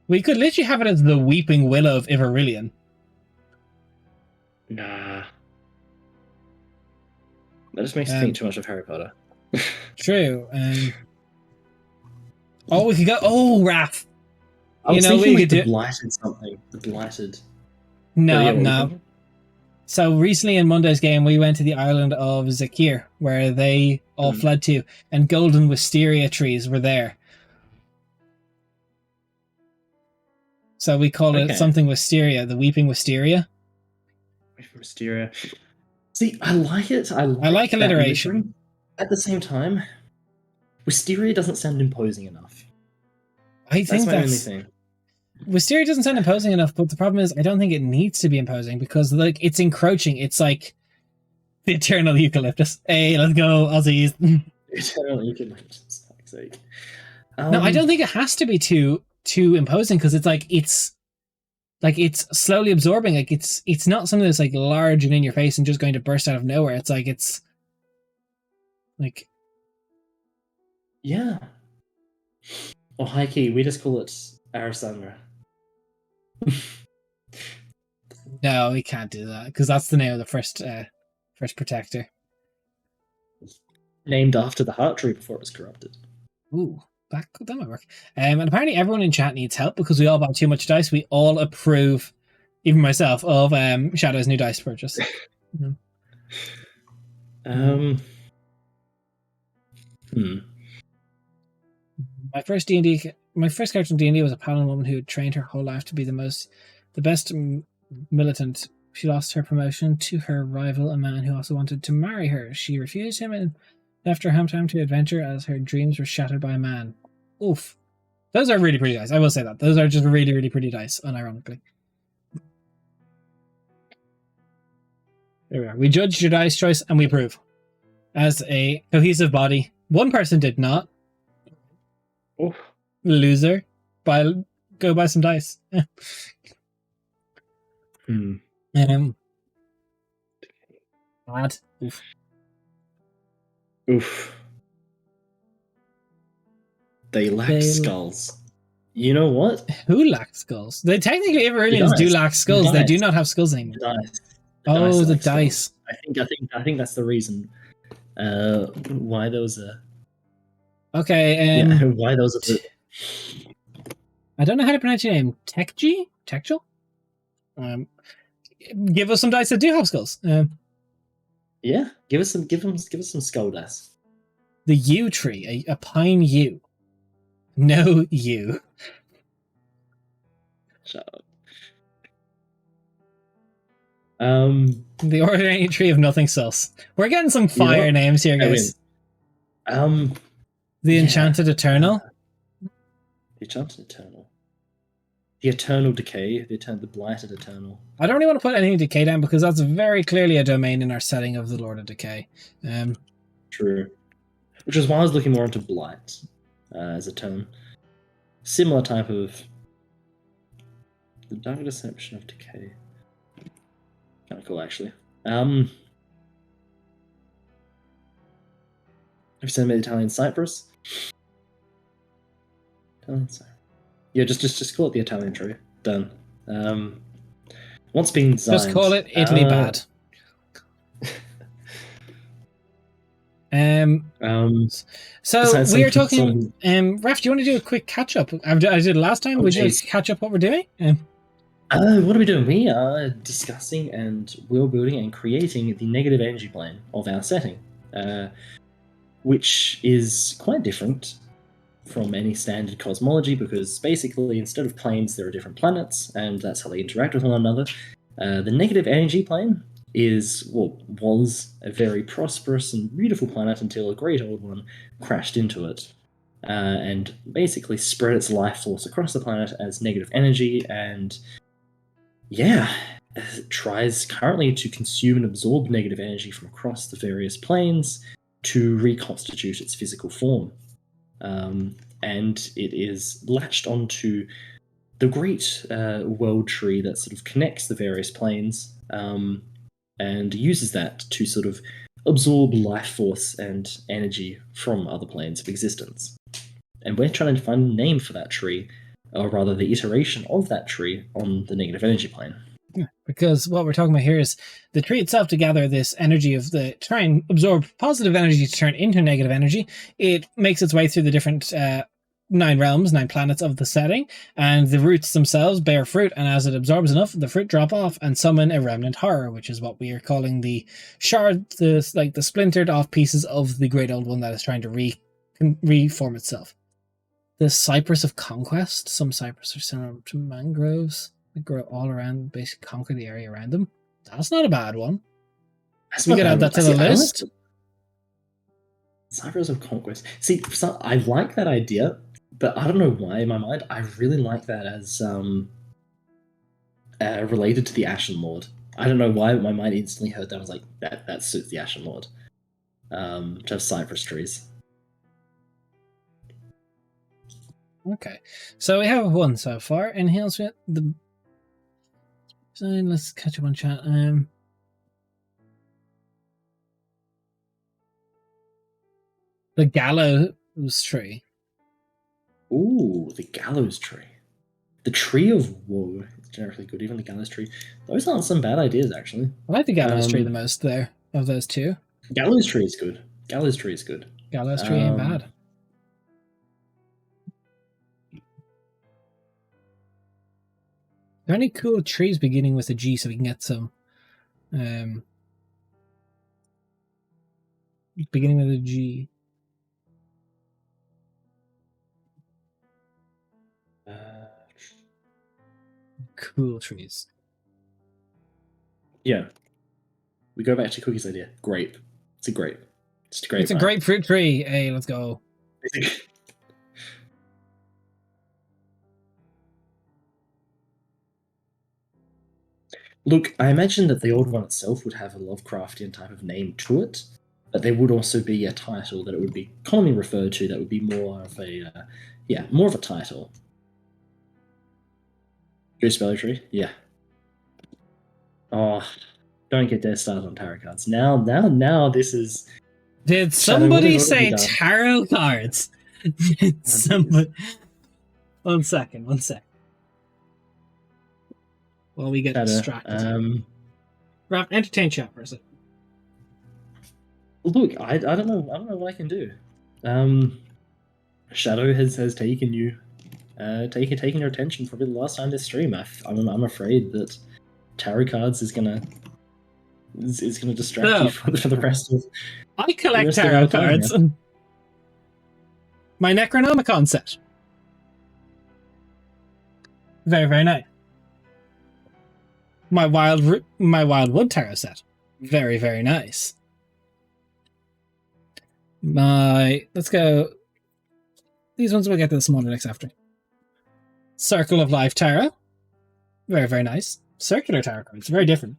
We could literally have it as the Weeping Willow of Iverillion. Nah. That just makes me think too much of Harry Potter. True. We could go. Oh, Raph. We could do Blighted something. The Blighted. No. So recently in Monday's game, we went to the island of Zakir, where they all fled to, and golden wisteria trees were there. So we call it something wisteria, the weeping wisteria. Weeping wisteria. See, I like it. I like alliteration. At the same time, wisteria doesn't sound imposing enough. I think that's my only thing. Wisteria doesn't sound imposing enough, but the problem is I don't think it needs to be imposing because it's encroaching. It's like the eternal eucalyptus. Hey, let's go, Aussies. Eternal eucalyptus. For fuck's sake. No, I don't think it has to be too imposing because it's slowly absorbing. Like it's not something that's like large and in your face and just going to burst out of nowhere. It's like yeah. Or high key, we just call it Arisandra. No, we can't do that because that's the name of the first protector. Named after the heart tree before it was corrupted. Ooh, that might work. And apparently everyone in chat needs help because we all bought too much dice. We all approve, even myself, of Shadow's new dice purchase. My first character in D&D was a paladin woman who trained her whole life to be the best militant. She lost her promotion to her rival, a man who also wanted to marry her. She refused him and left her hometown to adventure as her dreams were shattered by a man. Oof. Those are really pretty dice. I will say that. Those are just really, really pretty dice, unironically. There we are. We judged your dice choice and we approve. As a cohesive body. One person did not. Oh. Loser. Go buy some dice. Bad. Oof. Oof. They lack skulls. You know what? Who lacks skulls? They technically Everillians do lack skulls. They do not have skulls anymore. The dice. I think that's the reason. Why those are. Okay. Why those are. I don't know how to pronounce your name. Tekji? Tekjul? Give us some dice that do have skulls. Yeah, give us some skull dice. The yew tree, a pine yew. No yew. Shut up. The ordinary tree of nothing sus. We're getting some fire names here, guys. The Enchanted Eternal. The Enchanted Eternal. The Eternal Decay. The Blighted Eternal. I don't really want to put anything Decay down because that's very clearly a domain in our setting of the Lord of Decay. True. Which is why I was looking more into Blight as a term. Similar type of... The Dark Deception of Decay. Kind of cool, actually. Have you seen the Italian Cypress? Italian Cypress. Yeah, just call it the Italian tree. Done. Once being designed... Just call it Italy bad. So we are talking... Raf, do you want to do a quick catch-up? I did last time. Would you catch up what we're doing? What are we doing? We are discussing and world building and creating the negative energy plane of our setting, which is quite different from any standard cosmology because basically instead of planes there are different planets and that's how they interact with one another. The negative energy plane was a very prosperous and beautiful planet until a great old one crashed into it and basically spread its life force across the planet as negative energy and it tries currently to consume and absorb negative energy from across the various planes to reconstitute its physical form. And it is latched onto the great world tree that sort of connects the various planes and uses that to sort of absorb life force and energy from other planes of existence. And we're trying to find a name for that tree, or rather the iteration of that tree on the negative energy plane. Yeah, because what we're talking about here is the tree itself to gather this energy try and absorb positive energy to turn into negative energy. It makes its way through the different 9 realms, 9 planets of the setting, and the roots themselves bear fruit, and as it absorbs enough, the fruit drop off and summon a remnant horror, which is what we are calling the shard, the splintered off pieces of the great old one that is trying to reform itself. The Cypress of Conquest. Some cypress are similar to mangroves. They grow all around, basically conquer the area around them. That's not a bad one. We could add that to the list. Cypress of Conquest. See, I like that idea, but I don't know why in my mind I really like that as related to the Ashen Lord. I don't know why, but my mind instantly heard that. I was like, that suits the Ashen Lord. To have cypress trees. Okay, so we have one so far. Anything else with the... So let's catch up on chat. The gallows tree. Ooh, the gallows tree. The tree of woe is generally good. Even the gallows tree. Those aren't some bad ideas, actually. I like the gallows tree the most there of those two. Gallows tree is good. Gallows tree is good. Gallows tree ain't bad. Are there any cool trees beginning with a G so we can get some beginning with a G? Cool trees. Yeah. We go back to Cookie's idea. Grape. It's a grape. It's a grapefruit tree. Hey, let's go. Look, I imagine that the old one itself would have a Lovecraftian type of name to it, but there would also be a title that it would be commonly referred to that would be more of a, more of a title. Goose Belly Tree? Yeah. Oh, don't get Death started on tarot cards. Now this is... Did Shadow, somebody what have say you done? tarot cards? Did somebody... One second. While we get Shadow, distracted. Raph, entertain chat for a second. Look, I don't know what I can do. Shadow has taken you, taken your attention probably the last time this stream. I'm afraid that tarot cards is gonna distract you for the rest of. I collect tarot cards. Yeah. My Necronomicon set. Very, very nice. My Wildwood tarot set. Very, very nice. Let's go. These ones we'll get to the smaller next after. Circle of Life tarot. Very, very nice. Circular tarot cards. Very different.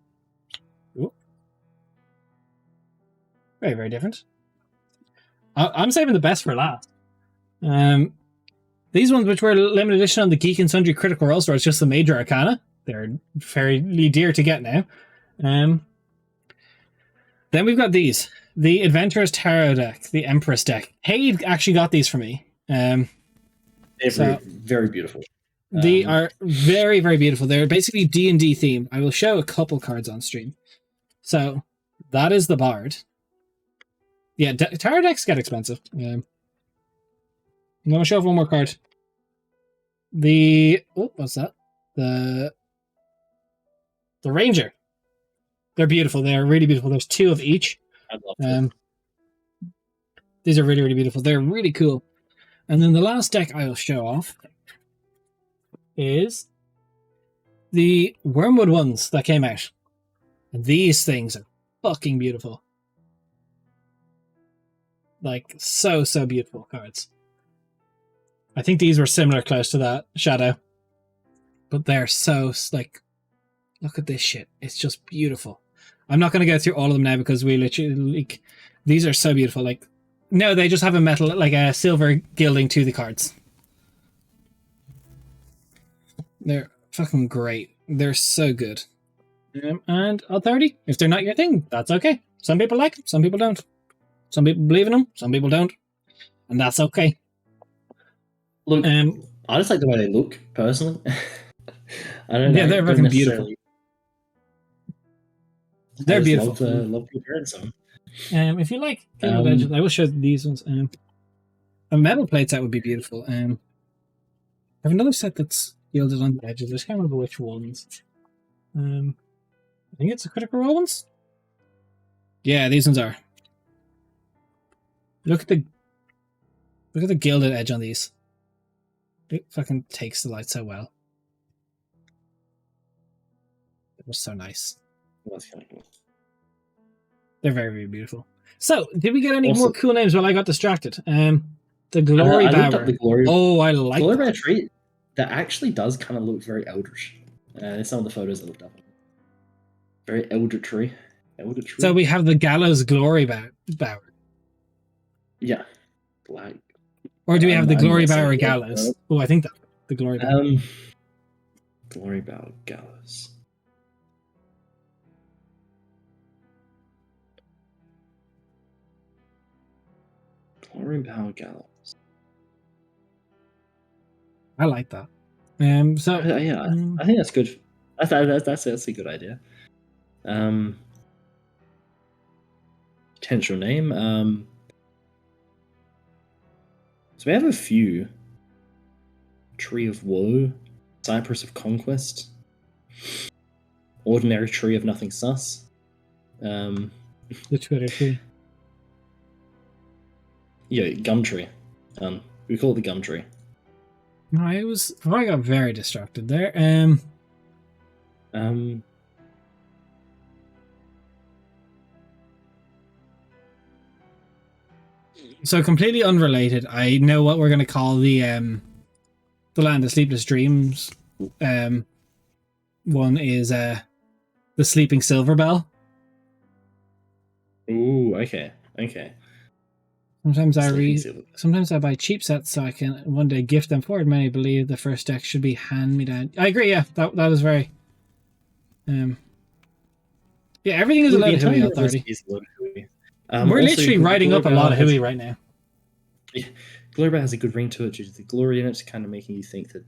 Ooh. Very, very different. I'm saving the best for last. These ones, which were limited edition on the Geek and Sundry Critical Role store, it's just the Major Arcana. They're fairly dear to get now. Then we've got these. The Adventurer's Tarot deck, the Empress deck. Hayde actually got these for me. They're very beautiful. They are very, very beautiful. They're basically D&D themed. I will show a couple cards on stream. So, that is the Bard. Yeah, tarot decks get expensive. I'm going to show off one more card. What's that? The Ranger. They're beautiful. They're really beautiful. There's two of each. I love them. These are really, really beautiful. They're really cool. And then the last deck I will show off is the Wormwood ones that came out. And these things are fucking beautiful. Like, so beautiful cards. I think these were similar close to that, Shadow. But they're so, like, look at this shit. It's just beautiful. I'm not going to go through all of them now because we literally, like, these are so beautiful. Like, no, they just have a metal, like a silver gilding to the cards. They're fucking great. They're so good. And authority, if they're not your thing, that's okay. Some people like them, some people don't. Some people believe in them, some people don't. And that's okay. Look, I just like the way they look, personally. I don't know. Yeah, they're fucking beautiful. They're beautiful. Love comparing some. If you like Gilded Edges, I will show these ones. A metal plate set would be beautiful. I have another set that's gilded on the edges. I can't remember which ones. I think it's the Critical Role ones. Yeah, these ones are. Look at the gilded edge on these. It fucking takes the light so well. It was so nice. That's kind of cool. They're very, very beautiful. So, did we get any more cool names while I got distracted? The Glory Bower. I like Glory Bower tree. That actually does kind of look very eldritch. Some of the photos I looked up. Very eldritch. So we have the Gallows Glory Bower. Yeah. Like. Or do we have the Glory Bower Gallows? Oh, I think that the Glory Bower. Glory Bower Gallows. Glory Bower Gallows. I like that. I think that's good. That's a good idea. Potential name. So we have a few. Tree of Woe, Cypress of Conquest, Ordinary Tree of Nothing Sus. The Twitter tree. Yeah, Gum Tree. We call it the Gum Tree. I got very distracted there. So completely unrelated. I know what we're going to call the Land of Sleepless Dreams. One is The Sleeping Silver Bell. Ooh, okay. Sometimes Sleeping Silver. Sometimes I buy cheap sets so I can one day gift them forward. Many believe the first deck should be hand me down. I agree. Yeah, that is very. Yeah, everything is a load of Hui Authority. We're literally writing up a lot of Hui right now. Yeah, Glory has a good ring to it due to the glory in it, kind of making you think that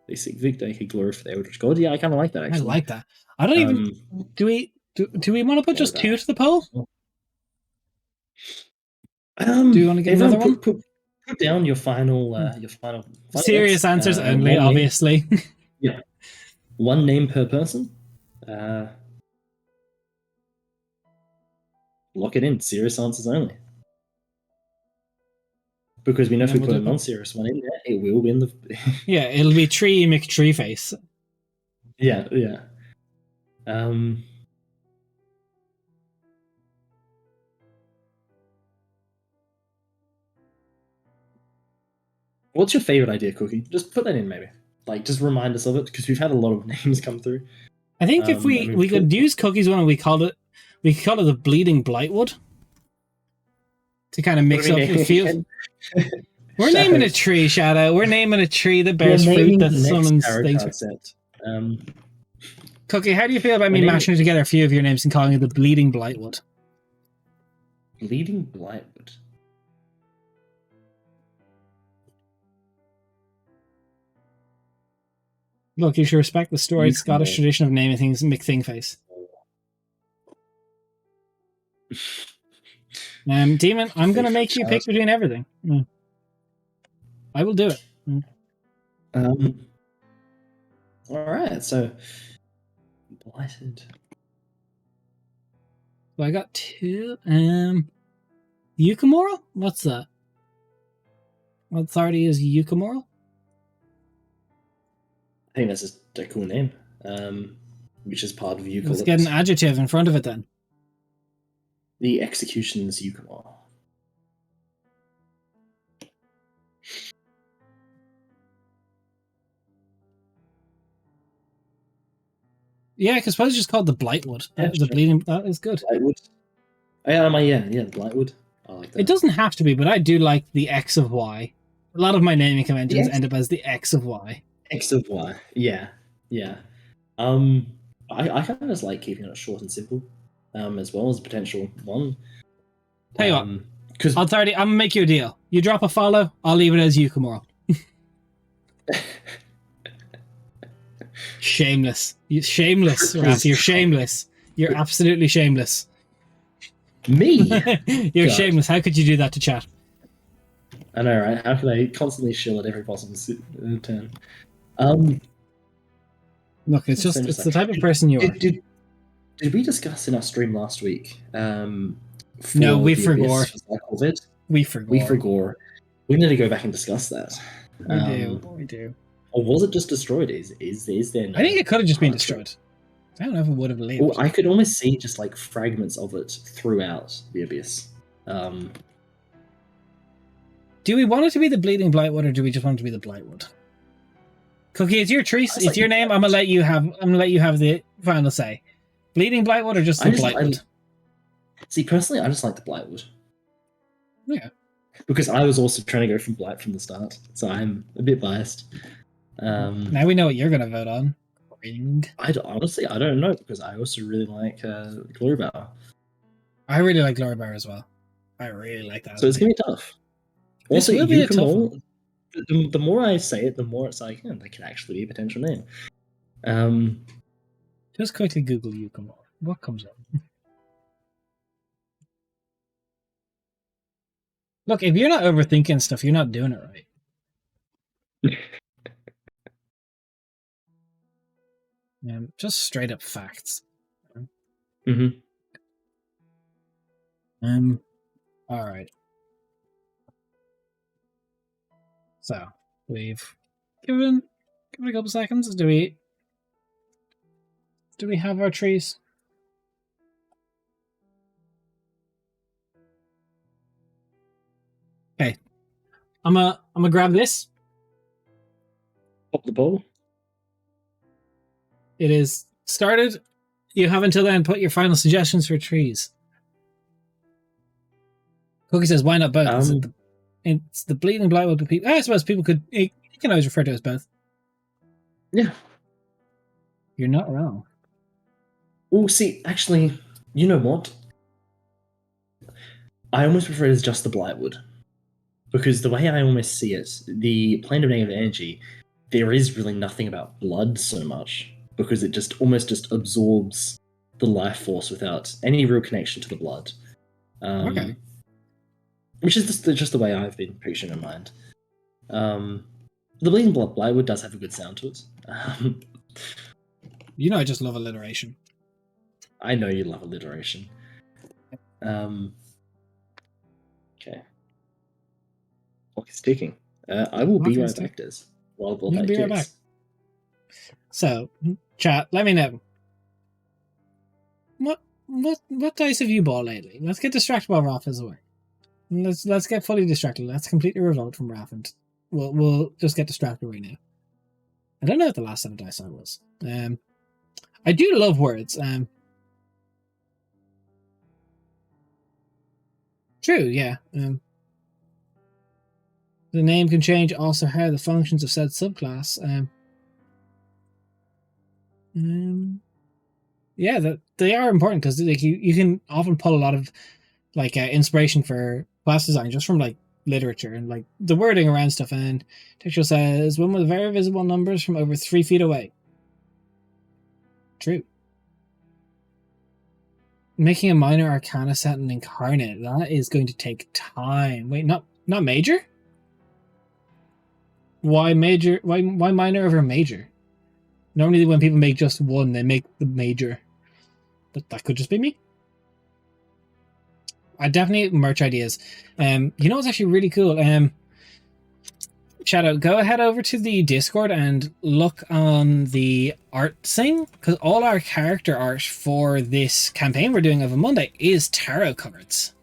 they seek victory, glory for the Eldritch God. Yeah, I kind of like that. Actually, I like that. I don't even. Do we want to put just 2 to the poll? Do you want to get another one? Put down your final serious answers only, obviously. Yeah, 1 name per person. Lock it in. Serious answers only. Because we know if we put a non-serious one in there, it will win the. Yeah, it'll be Tree McTreeface. Yeah. What's your favorite idea, Cookie? Just put that in, maybe. Just remind us of it, because we've had a lot of names come through. I think if we could use Cookie's one, and we could call it the Bleeding Blightwood to kind of mix up the feel. We're naming a tree, Shadow. We're naming a tree that bears fruit that summons things. Cookie, how do you feel about me mashing together a few of your names and calling it the Bleeding Blightwood? Bleeding Blightwood. Look, you should respect the storied Scottish tradition of naming things McThingface. Demon, I'm going to make you pick between everything. I will do it. Alright, so Blighted. So I got 2. Yukamoral? What's that? What authority is Yukamoral? I think that's just a cool name, which is part of Eucalyptus. Let's get an adjective in front of it then. The Executioner's Yukamoral. Yeah, because suppose it's just called the Blightwood. The bleeding. That is good. Blightwood. Yeah, Blightwood. I like that. It doesn't have to be, but I do like the X of Y. A lot of my naming conventions end up as the X of Y. X of Y. Yeah. I kind of just like keeping it short and simple, as well as a potential one. Tell you what, because I'm gonna make you a deal. You drop a follow, I'll leave it as Yukamoral. Shameless. Shameless, Raph. You're shameless. You're absolutely shameless. Me? You're shameless. How could you do that to chat? I know, right? How could I constantly shill at every possible turn? Look, it's the type of person you are. Did we discuss in our stream last week? No, we forgot. We forgot. We need to go back and discuss that. We do. Or was it just destroyed? Is there? No, I think it could have just been destroyed. I don't know if it would have lived. Well, I could almost see just fragments of it throughout the abyss. Do we want it to be the Bleeding Blightwood, or do we just want it to be the Blightwood? Cookie, it's your tree. It's your name. I'm gonna let you have the final say. Bleeding Blightwood or just the Blightwood? See, personally, I just like the Blightwood. Yeah. Because I was also trying to go from Blight from the start, so I'm a bit biased. Now we know what you're going to vote on. Honestly, I don't know, because I also really like Glorybower. I really like Glorybower as well. I really like that. So it's going to be tough. Also, the more I say it, the more it's that can actually be a potential name. Just quickly Google Yukamor. What comes up? Look, if you're not overthinking stuff, you're not doing it right. Just straight up facts. Mm-hmm. All right. So we've given a couple seconds. Do we have our trees? Okay. I'm gonna grab this. Pop the ball. It is started You have until then. Put your final suggestions for trees. Cookie says, "Why not both?" It's the bleeding blightwood, but people. I suppose people could. You can always refer to it as both. Yeah, you're not wrong. Oh, see, actually, you know what? I almost prefer it as just the blightwood, because the way I almost see it, the plane of negative energy, there is really nothing about blood so much, because it just almost just absorbs the life force without any real connection to the blood. Okay. Which is just the way I've been picturing in mind. The bleeding blightwood does have a good sound to it. You know, I just love alliteration. I know you love alliteration. Okay. Clock is ticking. I will be right back, Des. While You'll be right back. So, chat, let me know. What dice have you bought lately? Let's get distracted while Raph is away. Let's get fully distracted. Let's completely revolt from Raph, and we'll just get distracted right now. I don't know what the last set of dice I was. I do love words. True, yeah. The name can change also how the functions of said subclass. Yeah, that they are important because like you can often pull a lot of like inspiration for class design just from like literature and like the wording around stuff. And textual says one with very visible numbers from over 3 feet away. True. Making a minor arcana set and incarnate, that is going to take time. Wait, not major? Why major? Why minor over major? Normally when people make just one, they make the major. But that could just be me. I definitely merch ideas. You know what's actually really cool? Shadow, go ahead over to the Discord and look on the art thing, because all our character art for this campaign we're doing over Monday is tarot cards.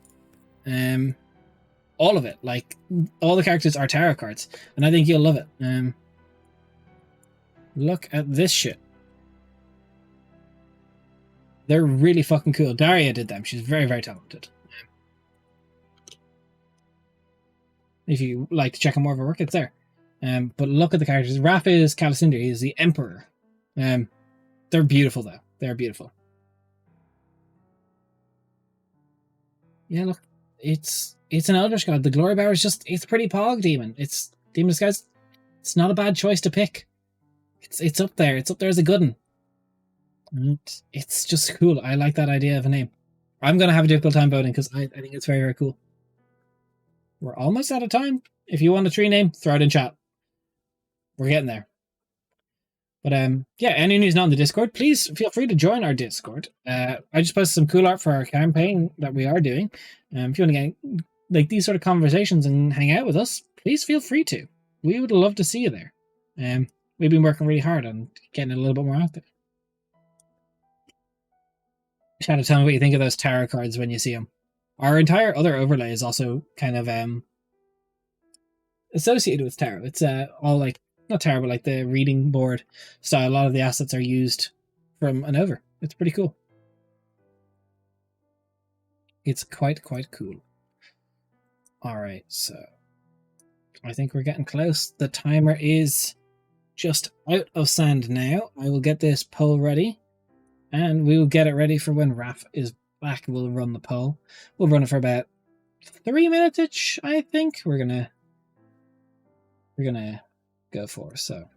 All of it, like all the characters are tarot cards, and I think you'll love it. Look at this shit. They're really fucking cool. Daria did them. She's very, very talented. If you like to check out more of her work, it's there. But look at the characters. Raph is Calicinder. He is the Emperor. They're beautiful, though. They're beautiful. Yeah, look. It's an Eldritch God. The Glory Bearer is just... It's pretty pog demon. It's... Demon Disguise. It's not a bad choice to pick. It's up there. It's up there as a good one. It's just cool. I like that idea of a name. I'm going to have a difficult time voting because I think it's very, very cool. We're almost out of time. If you want a tree name, throw it in chat. We're getting there. But yeah, anyone who's not in the Discord, please feel free to join our Discord. I just posted some cool art for our campaign that we are doing. If you want to get like these sort of conversations and hang out with us, please feel free to. We would love to see you there. We've been working really hard on getting it a little bit more out there. Shadow, tell me what you think of those tarot cards when you see them. Our entire other overlay is also kind of associated with tarot. It's all like, not tarot, but like the reading board style. A lot of the assets are used from an over. It's pretty cool. It's quite cool. Alright, so I think we're getting close. The timer is just out of sand now. I will get this poll ready, and we will get it ready for when Raph is back. We'll run the poll. We'll run it for about 3 minutes-ish, I think. We're gonna go for, so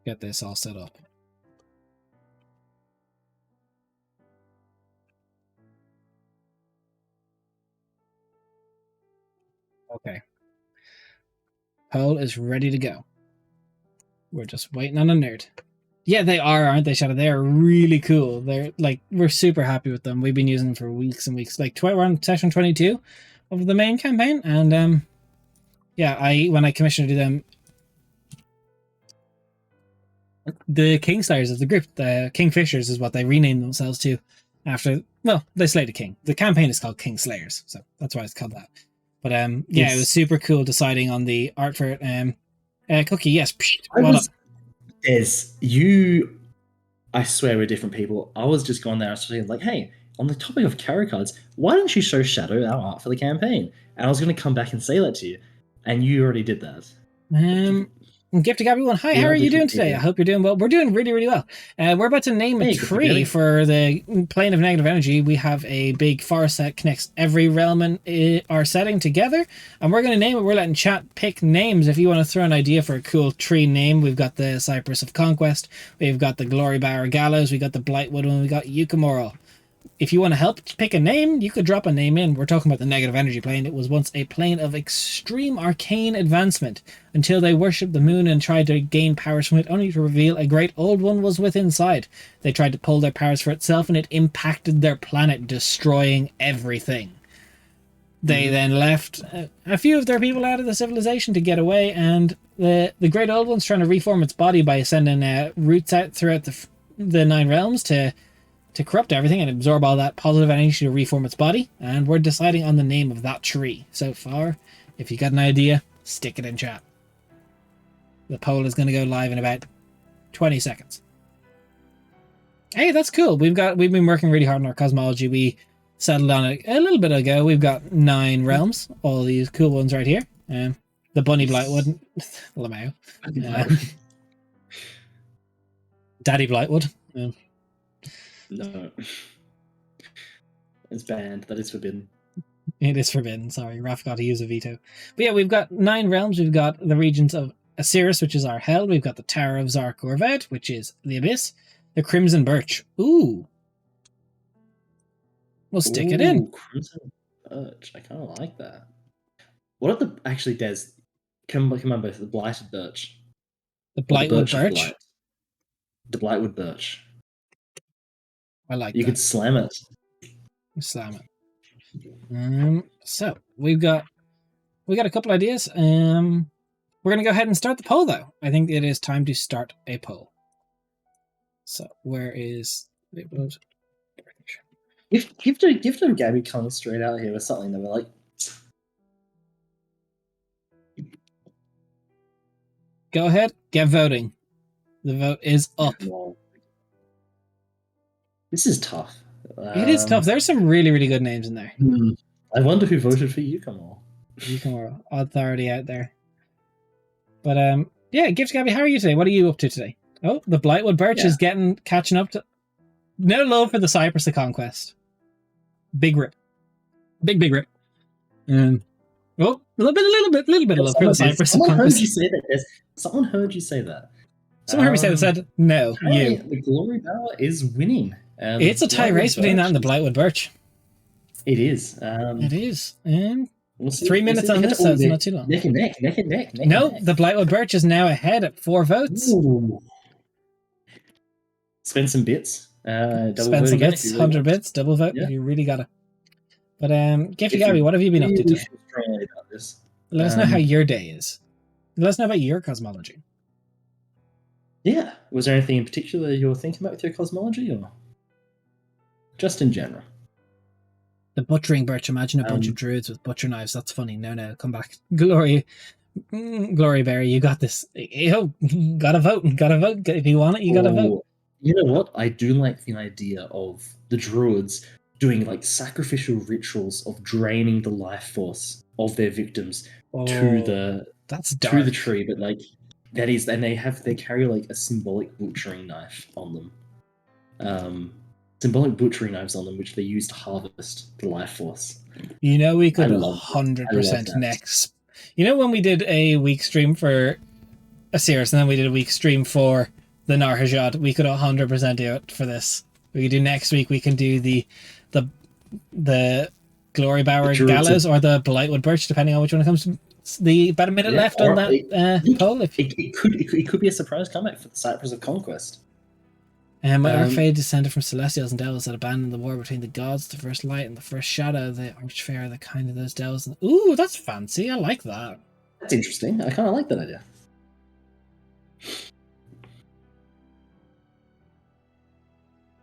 get this all set up. Okay. Poll is ready to go. We're just waiting on a nerd. Yeah, they are, aren't they, Shadow? They are really cool. They're like, we're super happy with them. We've been using them for weeks and weeks. Like, we're on session 22 of the main campaign, and yeah, when I commissioned to do them, the Kingslayers of the group, the Kingfishers is what they renamed themselves to after, well, they slayed a king. The campaign is called Kingslayers, so that's why it's called that. But yeah, it was super cool deciding on the art for it. Cookie, yes. Well done. I swear we're different people. I was just going there and saying, like, hey, on the topic of tarot cards, why don't you show Shadow our art for the campaign? And I was going to come back and say that to you, and you already did that. Gift to everyone. Hi, how are you doing today? I hope you're doing well. We're doing really, really well. We're about to name a tree for the plane of negative energy. We have a big forest that connects every realm in our setting together, and we're going to name it. We're letting chat pick names. If you want to throw an idea for a cool tree name, we've got the Cypress of Conquest, we've got the Glory Bower Gallows, we've got the Blightwood, and we've got Yukamoro. If you want to help pick a name, you could drop a name in. We're talking about the negative energy plane. It was once a plane of extreme arcane advancement until they worshipped the moon and tried to gain powers from it, only to reveal a great old one was within inside. They tried to pull their powers for itself, and it impacted their planet, destroying everything. They then left a few of their people out of the civilization to get away, and the great old one's trying to reform its body by sending roots out throughout the 9 realms to corrupt everything and absorb all that positive energy to reform its body, and we're deciding on the name of that tree so far. If you got an idea, stick it in chat. The poll is going to go live in about 20 seconds. Hey, that's cool. We've been working really hard on our cosmology. We settled on it a little bit ago. We've got 9 realms, all these cool ones right here. The Bunny Blightwood, Lamau, Daddy Blightwood. No. It's banned. That is forbidden. It is forbidden. Sorry, Raph got to use a veto. But yeah, we've got 9 realms. We've got the regions of Osiris, which is our hell. We've got the Tower of Zark-Orvad, which is the abyss. The Crimson Birch. Ooh. We'll stick it in. Crimson Birch. I kind of like that. What are the... Actually, Des, come on both. The Blighted Birch. The Blightwood Birch? The Blightwood Birch. I like you that. You could slam it. Slam it. So we got a couple ideas. We're gonna go ahead and start the poll though. I think it is time to start a poll. So where is it? Give them Gabby coming straight out here with something that we're like. Go ahead, get voting. The vote is up. This is tough. It is tough. There's some really, really good names in there. I wonder who voted for Yukamor. Yukamor, authority out there. But yeah, Gift Gabby, how are you today? What are you up to today? Oh, the Blightwood Birch is catching up to. No love for the Cypress of Conquest. Big rip. Big rip. Oh, a little bit of love for the Cypress of Conquest. Someone heard you say that. Someone heard you say that. Someone heard me say that. Said no. You. The Glory Bower is winning. It's a tie race between that and the Blightwood Birch. It is. It is. 3 minutes on this, so it's not too long. Neck and neck. No, the Blightwood Birch is now ahead at 4 votes. Ooh. Spend some bits. Spend some bits, really 100 bits, double vote if you really gotta. But Gifty Gabby, what have you been up to today? Let us know how your day is. Let us know about your cosmology. Yeah. Was there anything in particular you were thinking about with your cosmology, or just in general? The butchering birch. Imagine a bunch of druids with butcher knives. That's funny. No, come back. Glory Berry, you got this. Yo, gotta vote. If you want it, you gotta vote. You know what? I do like the idea of the druids doing like sacrificial rituals of draining the life force of their victims to the tree, but like that is, and they carry like a symbolic butchering knife on them. Symbolic butchering knives on them, which they use to harvest the life force. You know, we could 100% next. You know, when we did a week stream for Osiris, and then we did a week stream for the Narhajad, we could 100% do it for this. We could do next week. We can do the Glory Bower Gallows or the Blightwood Birch, depending on which one it comes to. About a minute left on that poll. It could be a surprise comeback for the Cypress of Conquest. My Archfey descended from Celestials and Devils that abandoned the war between the gods, the first light and the first shadow. The Archfey are the kind of those devils. Ooh, that's fancy. I like that. That's interesting. I kind of like that idea.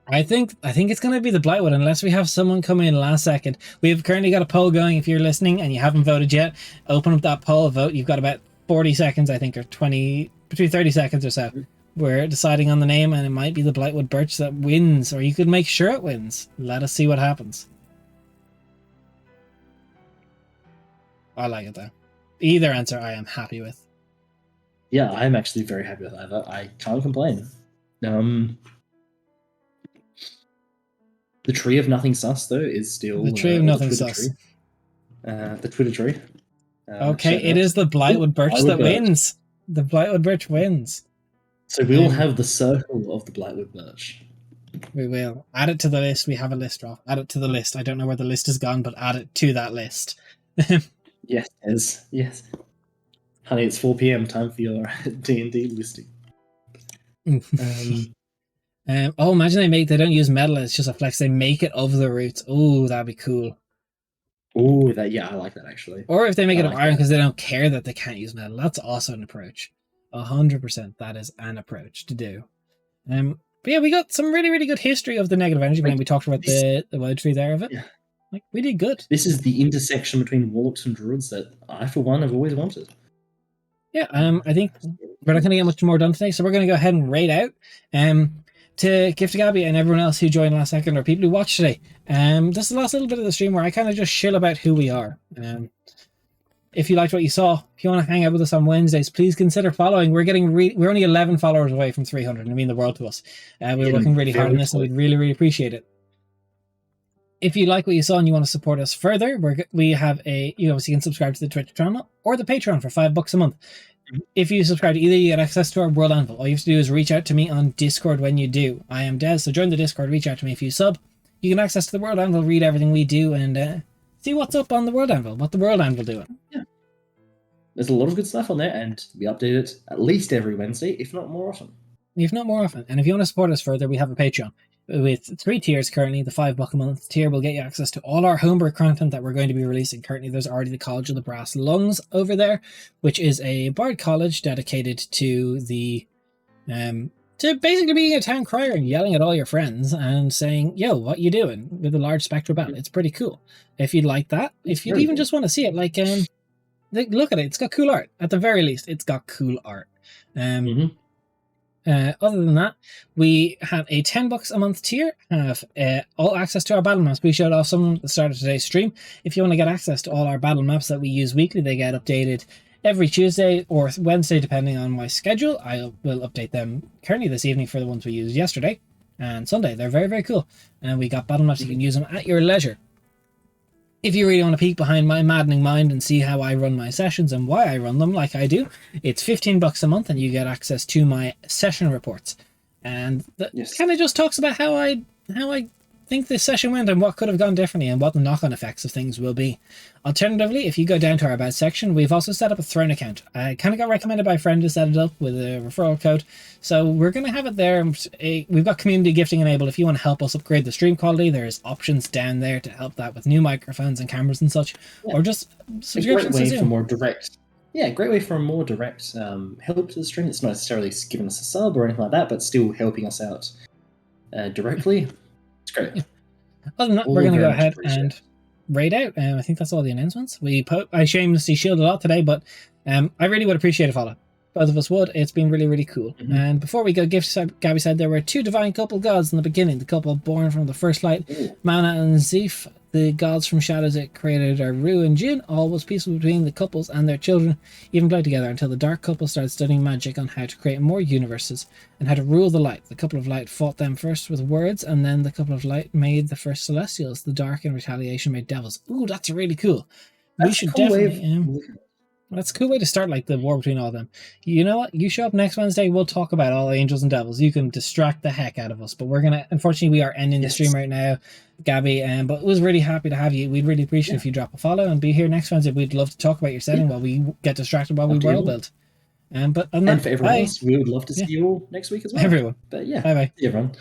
I think it's going to be the Blightwood unless we have someone come in last second. We've currently got a poll going. If you're listening and you haven't voted yet, open up that poll, vote. You've got about 40 seconds, I think, or 20, between 30 seconds or so. We're deciding on the name, and it might be the Blightwood Birch that wins, or you could make sure it wins. Let us see what happens. I like it though. Either answer I am happy with. Yeah, I'm actually very happy with either. I can't complain. The tree of nothing sus though is still the tree of nothing sus. The Twitter tree. Okay, it is the Blightwood Birch that wins. The Blightwood Birch wins. So we'll have the circle of the Blightwood Birch. We will. Add it to the list. We have a list, Rob. Add it to the list. I don't know where the list has gone, but add it to that list. Yes. Honey, it's 4 p.m. Time for your D&D listing. Imagine they don't use metal. It's just a flex. They make it of the roots. Oh, that'd be cool. Oh, I like that actually. Or if they make it of iron because they don't care that they can't use metal. That's also an approach. 100%. That is an approach to do. But yeah, we got some really, really good history of the negative energy plane. We talked about the wood tree there of it. Yeah. Like, we did good. This is the intersection between warlocks and druids that I, for one, have always wanted. Yeah, I think we're not going to get much more done today, so we're going to go ahead and raid out. To Gift to Gabby and everyone else who joined last second, or people who watched today. This is the last little bit of the stream where I kind of just chill about who we are. If you liked what you saw, if you want to hang out with us on Wednesdays, please consider following. We're only 11 followers away from 300, and it mean the world to us. We're working really hard on this, and we'd really, really appreciate it. If you like what you saw and you want to support us further, we have you obviously can subscribe to the Twitch channel or the Patreon for $5 a month. If you subscribe to either, you get access to our World Anvil. All you have to do is reach out to me on Discord when you do. I am Des, so join the Discord, reach out to me if you sub. You can access the World Anvil, read everything we do, and see what's up on the World Anvil, what the World Anvil doing. Yeah. There's a lot of good stuff on there, and we update it at least every Wednesday, if not more often. And if you want to support us further, we have a Patreon with 3 tiers currently. The $5 a month tier will get you access to all our homebrew content that we're going to be releasing. Currently, there's already the College of the Brass Lungs over there, which is a bard college dedicated to to basically being a town crier and yelling at all your friends and saying, "Yo, what you doing?" with a large spectral bell. It's pretty cool. If you'd like that, if you'd even just want to see it, look at it. It's got cool art. At the very least, it's got cool art. Other than that, we have a $10 a month tier, have all access to our battle maps. We showed off some at the start of today's stream. If you want to get access to all our battle maps that we use weekly, they get updated every Tuesday or Wednesday, depending on my schedule. I will update them currently this evening for the ones we used yesterday and Sunday. They're very, very cool. And we got battle maps. You can use them at your leisure. If you really want to peek behind my maddening mind and see how I run my sessions and why I run them like I do, it's $15 a month and you get access to my session reports. And that kind of just talks about how I think this session went and what could have gone differently and what the knock-on effects of things will be. Alternatively, if you go down to our About section, we've also set up a Throne account. I kind of got recommended by a friend to set it up with a referral code. So we're going to have it there. We've got community gifting enabled. If you want to help us upgrade the stream quality, there's options down there to help that with new microphones and cameras and such. Or just subscriptions to Zoom. Great way for a more direct help to the stream. It's not necessarily giving us a sub or anything like that, but still helping us out directly. It's great. Yeah. Other than that, we're going to go ahead and raid out. I think that's all the announcements. I shamelessly shielded a lot today, but I really would appreciate a follow. Both of us would. It's been really, really cool. And before we go, Gabby said there were 2 divine couple gods in the beginning. The couple born from the first light, Mana and Zeph. The gods from shadows it created are Ru and Jin. All was peaceful between the couples and their children, even played together until the dark couple started studying magic on how to create more universes and how to rule the light. The couple of light fought them first with words, and then the couple of light made the first celestials. The dark in retaliation made devils. Ooh, that's really cool. We should definitely... That's a cool way to start, like, the war between all of them. You know what? You show up next Wednesday, we'll talk about all angels and devils. You can distract the heck out of us. But we're going to... Unfortunately, we are ending the stream right now, Gabby. But it was really happy to have you. We'd really appreciate if you drop a follow and be here next Wednesday. We'd love to talk about your setting while we get distracted while we world build. And for everyone else, we would love to see you all next week as well. Everyone. But yeah. Bye-bye. See you, everyone.